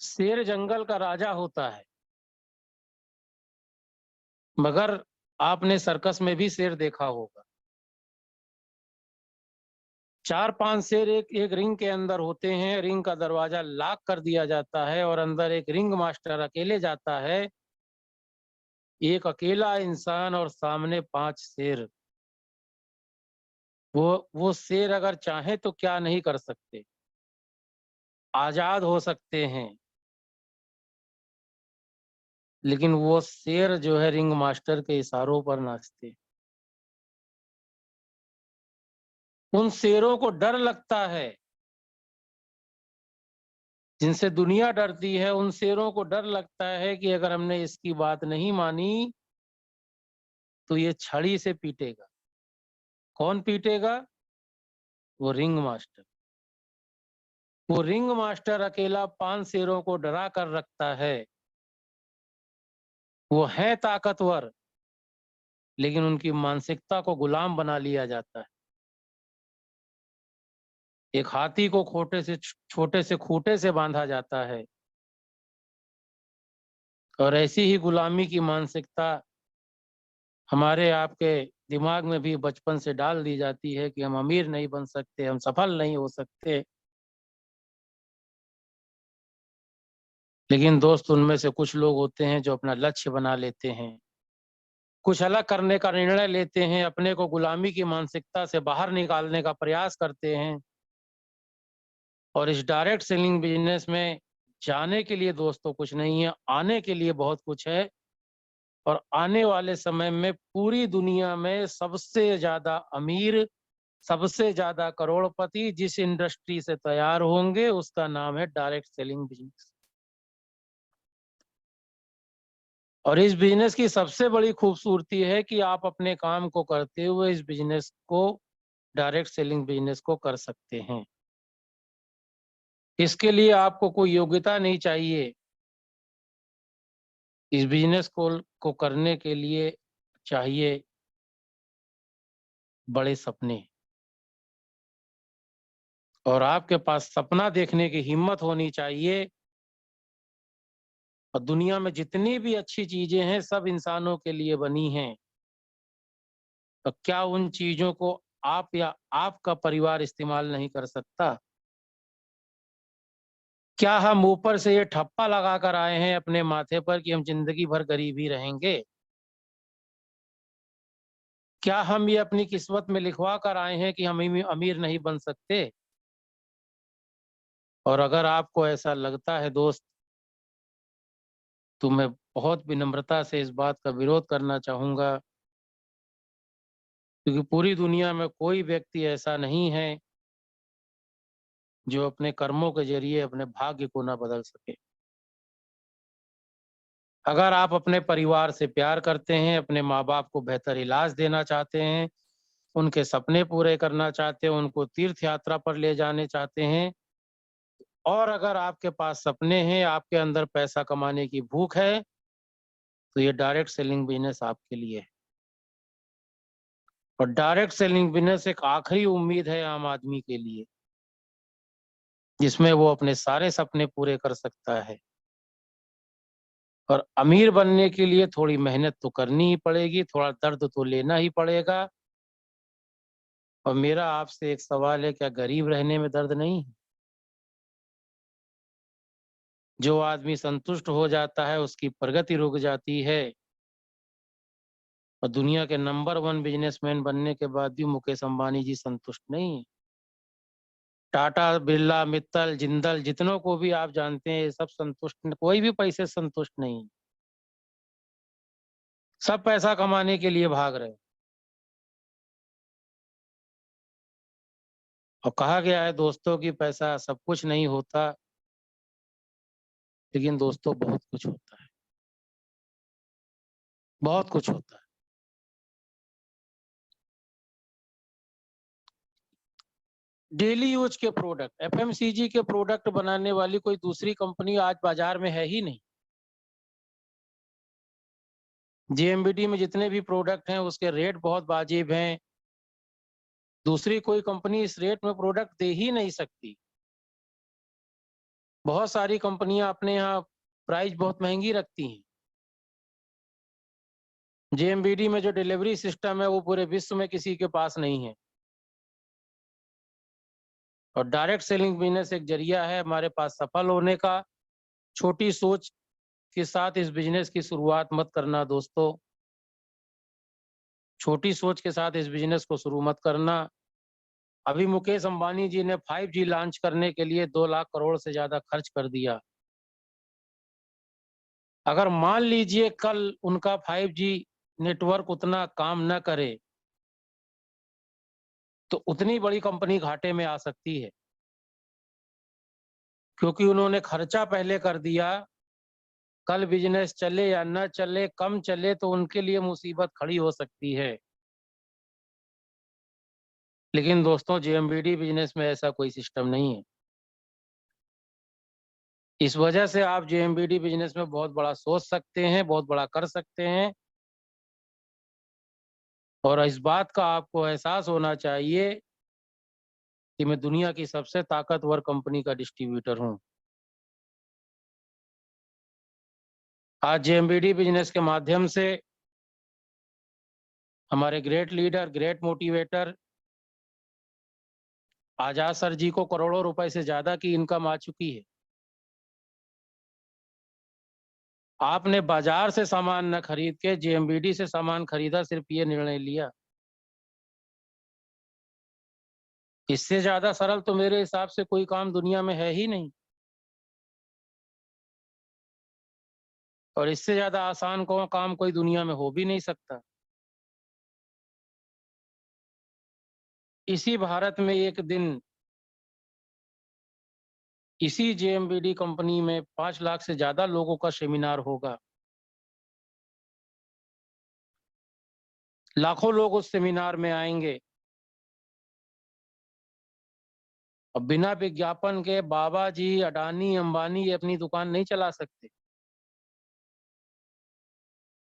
शेर जंगल का राजा होता है, मगर आपने सर्कस में भी शेर देखा होगा। 4-5 शेर एक एक रिंग के अंदर होते हैं। रिंग का दरवाजा लॉक कर दिया जाता है और अंदर एक रिंग मास्टर अकेले जाता है। एक अकेला इंसान और सामने 5 शेर। वो शेर अगर चाहे तो क्या नहीं कर सकते, आजाद हो सकते हैं। लेकिन वो शेर जो है रिंग मास्टर के इशारों पर नाचते। उन शेरों को डर लगता है, जिनसे दुनिया डरती है। उन शेरों को डर लगता है कि अगर हमने इसकी बात नहीं मानी तो ये छड़ी से पीटेगा। कौन पीटेगा? वो रिंग मास्टर। वो रिंग मास्टर अकेला 5 शेरों को डरा कर रखता है। वो है ताकतवर, लेकिन उनकी मानसिकता को गुलाम बना लिया जाता है। एक हाथी को छोटे से खूंटे से बांधा जाता है, और ऐसी ही गुलामी की मानसिकता हमारे आपके दिमाग में भी बचपन से डाल दी जाती है कि हम अमीर नहीं बन सकते, हम सफल नहीं हो सकते। लेकिन दोस्त, उनमें से कुछ लोग होते हैं जो अपना लक्ष्य बना लेते हैं, कुछ अलग करने का निर्णय लेते हैं, अपने को गुलामी की मानसिकता से बाहर निकालने का प्रयास करते हैं। और इस डायरेक्ट सेलिंग बिजनेस में जाने के लिए दोस्तों कुछ नहीं है, आने के लिए बहुत कुछ है। और आने वाले समय में पूरी दुनिया में सबसे ज्यादा अमीर, सबसे ज्यादा करोड़पति जिस इंडस्ट्री से तैयार होंगे उसका नाम है डायरेक्ट सेलिंग बिजनेस। और इस बिजनेस की सबसे बड़ी खूबसूरती है कि आप अपने काम को करते हुए इस बिजनेस को, डायरेक्ट सेलिंग बिजनेस को कर सकते हैं। इसके लिए आपको कोई योग्यता नहीं चाहिए। इस बिजनेस को करने के लिए चाहिए बड़े सपने, और आपके पास सपना देखने की हिम्मत होनी चाहिए। और दुनिया में जितनी भी अच्छी चीजें हैं सब इंसानों के लिए बनी हैं। तो क्या उन चीजों को आप या आपका परिवार इस्तेमाल नहीं कर सकता? क्या हम ऊपर से ये ठप्पा लगा कर आए हैं अपने माथे पर कि हम जिंदगी भर गरीब ही रहेंगे? क्या हम ये अपनी किस्मत में लिखवा कर आए हैं कि हम अमीर नहीं बन सकते? और अगर आपको ऐसा लगता है दोस्त, तो मैं बहुत विनम्रता से इस बात का विरोध करना चाहूंगा, क्योंकि पूरी दुनिया में कोई व्यक्ति ऐसा नहीं है जो अपने कर्मों के जरिए अपने भाग्य को ना बदल सके। अगर आप अपने परिवार से प्यार करते हैं, अपने माँ बाप को बेहतर इलाज देना चाहते हैं, उनके सपने पूरे करना चाहते हैं, उनको तीर्थ यात्रा पर ले जाने चाहते हैं, और अगर आपके पास सपने हैं, आपके अंदर पैसा कमाने की भूख है, तो ये डायरेक्ट सेलिंग बिजनेस आपके लिए है। और डायरेक्ट सेलिंग बिजनेस एक आखिरी उम्मीद है आम आदमी के लिए, जिसमें वो अपने सारे सपने पूरे कर सकता है। और अमीर बनने के लिए थोड़ी मेहनत तो करनी ही पड़ेगी, थोड़ा दर्द तो लेना ही पड़ेगा। और मेरा आपसे एक सवाल है, क्या गरीब रहने में दर्द नहीं है? जो आदमी संतुष्ट हो जाता है उसकी प्रगति रुक जाती है। और दुनिया के नंबर 1 बिजनेसमैन बनने के बाद भी मुकेश अंबानी जी संतुष्ट नहीं है। टाटा, बिरला, मित्तल, जिंदल, जितनों को भी आप जानते हैं, सब संतुष्ट, कोई भी पैसे संतुष्ट नहीं है। सब पैसा कमाने के लिए भाग रहे हैं। और कहा गया है दोस्तों कि पैसा सब कुछ नहीं होता, लेकिन दोस्तों बहुत कुछ होता है, बहुत कुछ होता है। डेली यूज के प्रोडक्ट, एफएमसीजी के प्रोडक्ट बनाने वाली कोई दूसरी कंपनी आज बाजार में है ही नहीं। जेएमबीडी में जितने भी प्रोडक्ट हैं उसके रेट बहुत वाजिब हैं। दूसरी कोई कंपनी इस रेट में प्रोडक्ट दे ही नहीं सकती। बहुत सारी कंपनियां अपने यहाँ प्राइस बहुत महंगी रखती हैं। जेएमबीडी में जो डिलीवरी सिस्टम है वो पूरे विश्व में किसी के पास नहीं है। और डायरेक्ट सेलिंग बिजनेस एक जरिया है हमारे पास सफल होने का। छोटी सोच के साथ इस बिजनेस की शुरुआत मत करना दोस्तों। छोटी सोच के साथ इस बिजनेस को शुरू मत करना। अभी मुकेश अंबानी जी ने 5G लॉन्च करने के लिए 2 लाख करोड़ से ज्यादा खर्च कर दिया। अगर मान लीजिए कल उनका 5G नेटवर्क उतना काम न करे, तो उतनी बड़ी कंपनी घाटे में आ सकती है, क्योंकि उन्होंने खर्चा पहले कर दिया। कल बिजनेस चले या न चले, कम चले, तो उनके लिए मुसीबत खड़ी हो सकती है। लेकिन दोस्तों जेएमबीडी बिजनेस में ऐसा कोई सिस्टम नहीं है। इस वजह से आप जेएमबीडी बिजनेस में बहुत बड़ा सोच सकते हैं, बहुत बड़ा कर सकते हैं। और इस बात का आपको एहसास होना चाहिए कि मैं दुनिया की सबसे ताकतवर कंपनी का डिस्ट्रीब्यूटर हूं। आज जेएमबीडी बिजनेस के माध्यम से हमारे ग्रेट लीडर, ग्रेट मोटिवेटर आजाद सर जी को करोड़ों रुपए से ज्यादा की इनकम आ चुकी है। आपने बाजार से सामान न खरीद के जेएमबीडी से सामान खरीदा, सिर्फ ये निर्णय लिया। इससे ज्यादा सरल तो मेरे हिसाब से कोई काम दुनिया में है ही नहीं, और इससे ज्यादा आसान को काम कोई दुनिया में हो भी नहीं सकता। इसी भारत में एक दिन इसी जेएमबीडी कंपनी में 5 लाख से ज्यादा लोगों का सेमिनार होगा। लाखों लोग उस सेमिनार में आएंगे। अब बिना विज्ञापन के बाबा जी, अडानी, अंबानी अपनी दुकान नहीं चला सकते,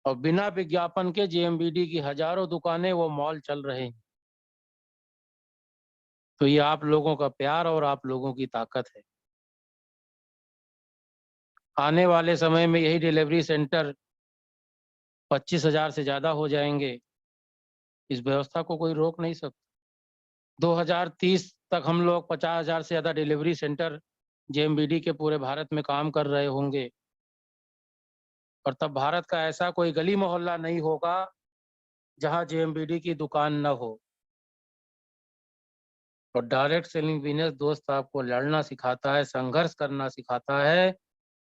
और बिना विज्ञापन के जेएमबीडी की हजारों दुकानें, वो मॉल चल रहे हैं। तो ये आप लोगों का प्यार और आप लोगों की ताकत है। आने वाले समय में यही डिलीवरी सेंटर 25,000 से ज्यादा हो जाएंगे। इस व्यवस्था को कोई रोक नहीं सकता। 2030 तक हम लोग 50,000 से ज्यादा डिलीवरी सेंटर जेएमबीडी के पूरे भारत में काम कर रहे होंगे, और तब भारत का ऐसा कोई गली मोहल्ला नहीं होगा जहां जेएमबीडी की दुकान न हो। और डायरेक्ट सेलिंग बिजनेस दोस्त आपको लड़ना सिखाता है, संघर्ष करना सिखाता है,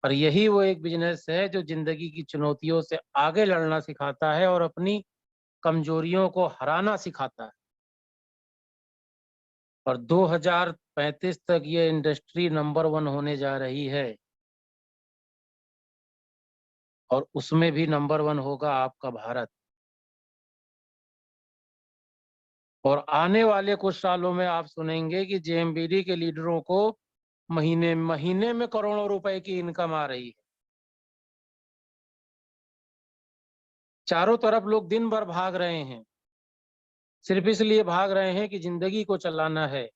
और यही वो एक बिजनेस है जो जिंदगी की चुनौतियों से आगे लड़ना सिखाता है और अपनी कमजोरियों को हराना सिखाता है। और 2035 तक ये इंडस्ट्री नंबर 1 होने जा रही है, और उसमें भी नंबर 1 होगा आपका भारत। और आने वाले कुछ सालों में आप सुनेंगे कि जेएमबीडी के लीडरों को महीने महीने में करोड़ों रुपए की इनकम आ रही है। चारों तरफ लोग दिन भर भाग रहे हैं, सिर्फ इसलिए भाग रहे हैं कि जिंदगी को चलाना है।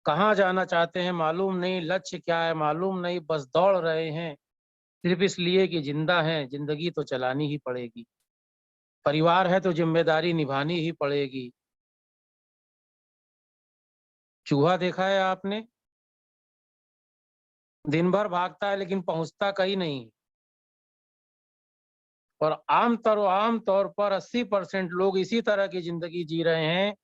कहाँ जाना चाहते हैं मालूम नहीं, लक्ष्य क्या है मालूम नहीं, बस दौड़ रहे हैं सिर्फ इसलिए कि जिंदा हैं, जिंदगी तो चलानी ही पड़ेगी। परिवार है तो जिम्मेदारी निभानी ही पड़ेगी। चूहा देखा है आपने? दिन भर भागता है लेकिन पहुंचता कहीं नहीं। और आम तौर पर 80% लोग इसी तरह की जिंदगी जी रहे हैं।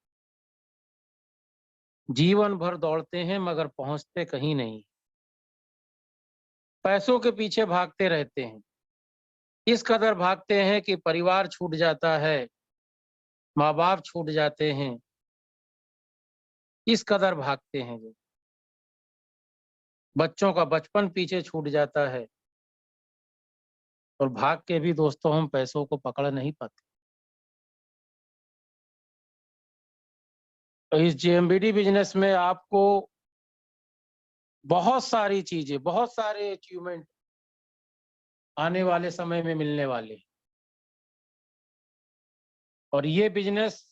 जीवन भर दौड़ते हैं मगर पहुंचते कहीं नहीं। पैसों के पीछे भागते रहते हैं, इस कदर भागते हैं कि परिवार छूट जाता है, माँ बाप छूट जाते हैं। इस कदर भागते हैं जो बच्चों का बचपन पीछे छूट जाता है। और भाग के भी दोस्तों हम पैसों को पकड़ नहीं पाते। तो इस जेएमबीडी बिजनेस में आपको बहुत सारी चीजें, बहुत सारे अचीवमेंट आने वाले समय में मिलने वाले। और ये बिजनेस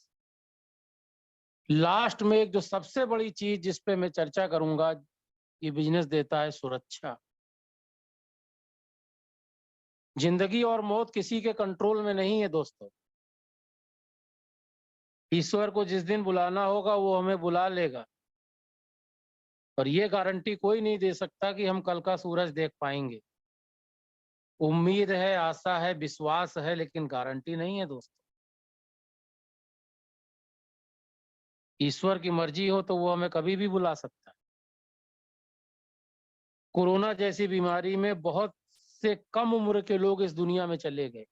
लास्ट में एक जो सबसे बड़ी चीज जिस पे मैं चर्चा करूंगा, ये बिजनेस देता है सुरक्षा। जिंदगी और मौत किसी के कंट्रोल में नहीं है दोस्तों। ईश्वर को जिस दिन बुलाना होगा वो हमें बुला लेगा, और ये गारंटी कोई नहीं दे सकता कि हम कल का सूरज देख पाएंगे। उम्मीद है, आशा है, विश्वास है, लेकिन गारंटी नहीं है दोस्तों। ईश्वर की मर्जी हो तो वो हमें कभी भी बुला सकता है। कोरोना जैसी बीमारी में बहुत से कम उम्र के लोग इस दुनिया में चले गए।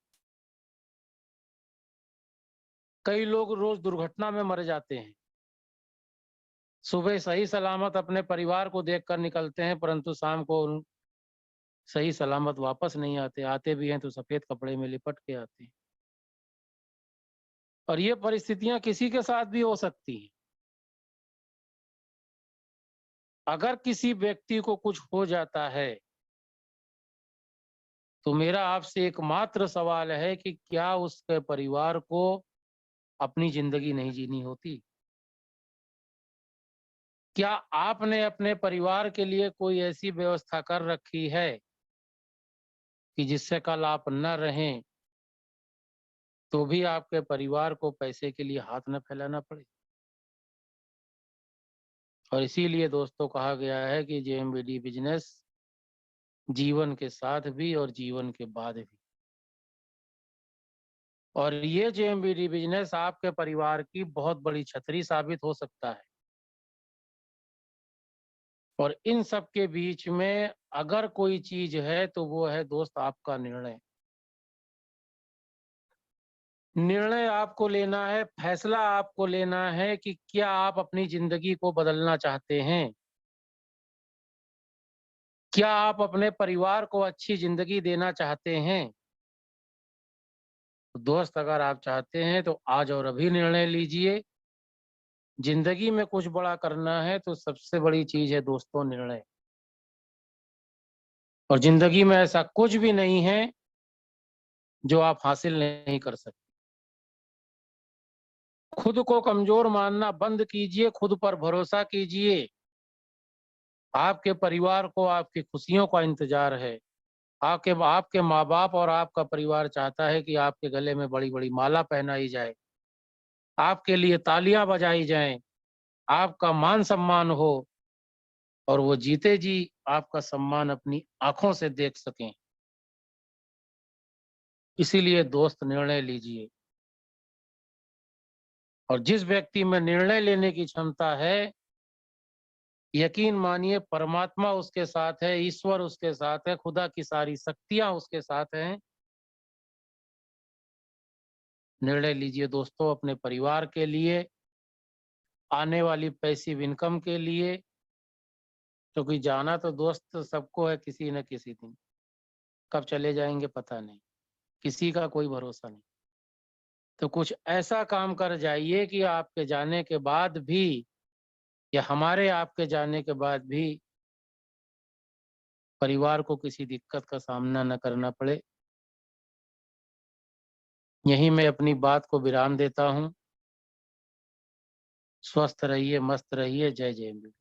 कई लोग रोज दुर्घटना में मर जाते हैं। सुबह सही सलामत अपने परिवार को देखकर निकलते हैं, परंतु शाम को सही सलामत वापस नहीं आते। आते भी हैं तो सफेद कपड़े में लिपट के आते हैं। और ये परिस्थितियां किसी के साथ भी हो सकती हैं। अगर किसी व्यक्ति को कुछ हो जाता है तो मेरा आपसे एकमात्र सवाल है कि क्या उसके परिवार को अपनी जिंदगी नहीं जीनी होती? क्या आपने अपने परिवार के लिए कोई ऐसी व्यवस्था कर रखी है कि जिससे कल आप न रहें तो भी आपके परिवार को पैसे के लिए हाथ न फैलाना पड़े? और इसीलिए दोस्तों कहा गया है कि जेएमबीडी बिजनेस जीवन के साथ भी और जीवन के बाद भी। और ये जेएमबीडी बिजनेस आपके परिवार की बहुत बड़ी छतरी साबित हो सकता है। और इन सब के बीच में अगर कोई चीज है तो वो है दोस्त आपका निर्णय। निर्णय आपको लेना है, फैसला आपको लेना है कि क्या आप अपनी जिंदगी को बदलना चाहते हैं, क्या आप अपने परिवार को अच्छी जिंदगी देना चाहते हैं। तो दोस्त अगर आप चाहते हैं तो आज और अभी निर्णय लीजिए। जिंदगी में कुछ बड़ा करना है तो सबसे बड़ी चीज है दोस्तों निर्णय। और जिंदगी में ऐसा कुछ भी नहीं है जो आप हासिल नहीं कर सकते। खुद को कमजोर मानना बंद कीजिए, खुद पर भरोसा कीजिए। आपके परिवार को आपकी खुशियों का इंतजार है। आपके आपके माँ बाप और आपका परिवार चाहता है कि आपके गले में बड़ी बड़ी माला पहनाई जाए, आपके लिए तालियां बजाई जाएं, आपका मान सम्मान हो और वो जीते जी आपका सम्मान अपनी आंखों से देख सकें। इसीलिए दोस्त निर्णय लीजिए। और जिस व्यक्ति में निर्णय लेने की क्षमता है, यकीन मानिए परमात्मा उसके साथ है, ईश्वर उसके साथ है, खुदा की सारी शक्तियां उसके साथ हैं। निर्णय लीजिए दोस्तों अपने परिवार के लिए, आने वाली पैसिव इनकम के लिए, क्योंकि जाना तो दोस्त सबको है किसी न किसी दिन। कब चले जाएंगे पता नहीं, किसी का कोई भरोसा नहीं। तो कुछ ऐसा काम कर जाइए कि आपके जाने के बाद भी या हमारे आपके जाने के बाद भी परिवार को किसी दिक्कत का सामना न करना पड़े। यहीं मैं अपनी बात को विराम देता हूँ। स्वस्थ रहिए, मस्त रहिए। जय जय हिंद।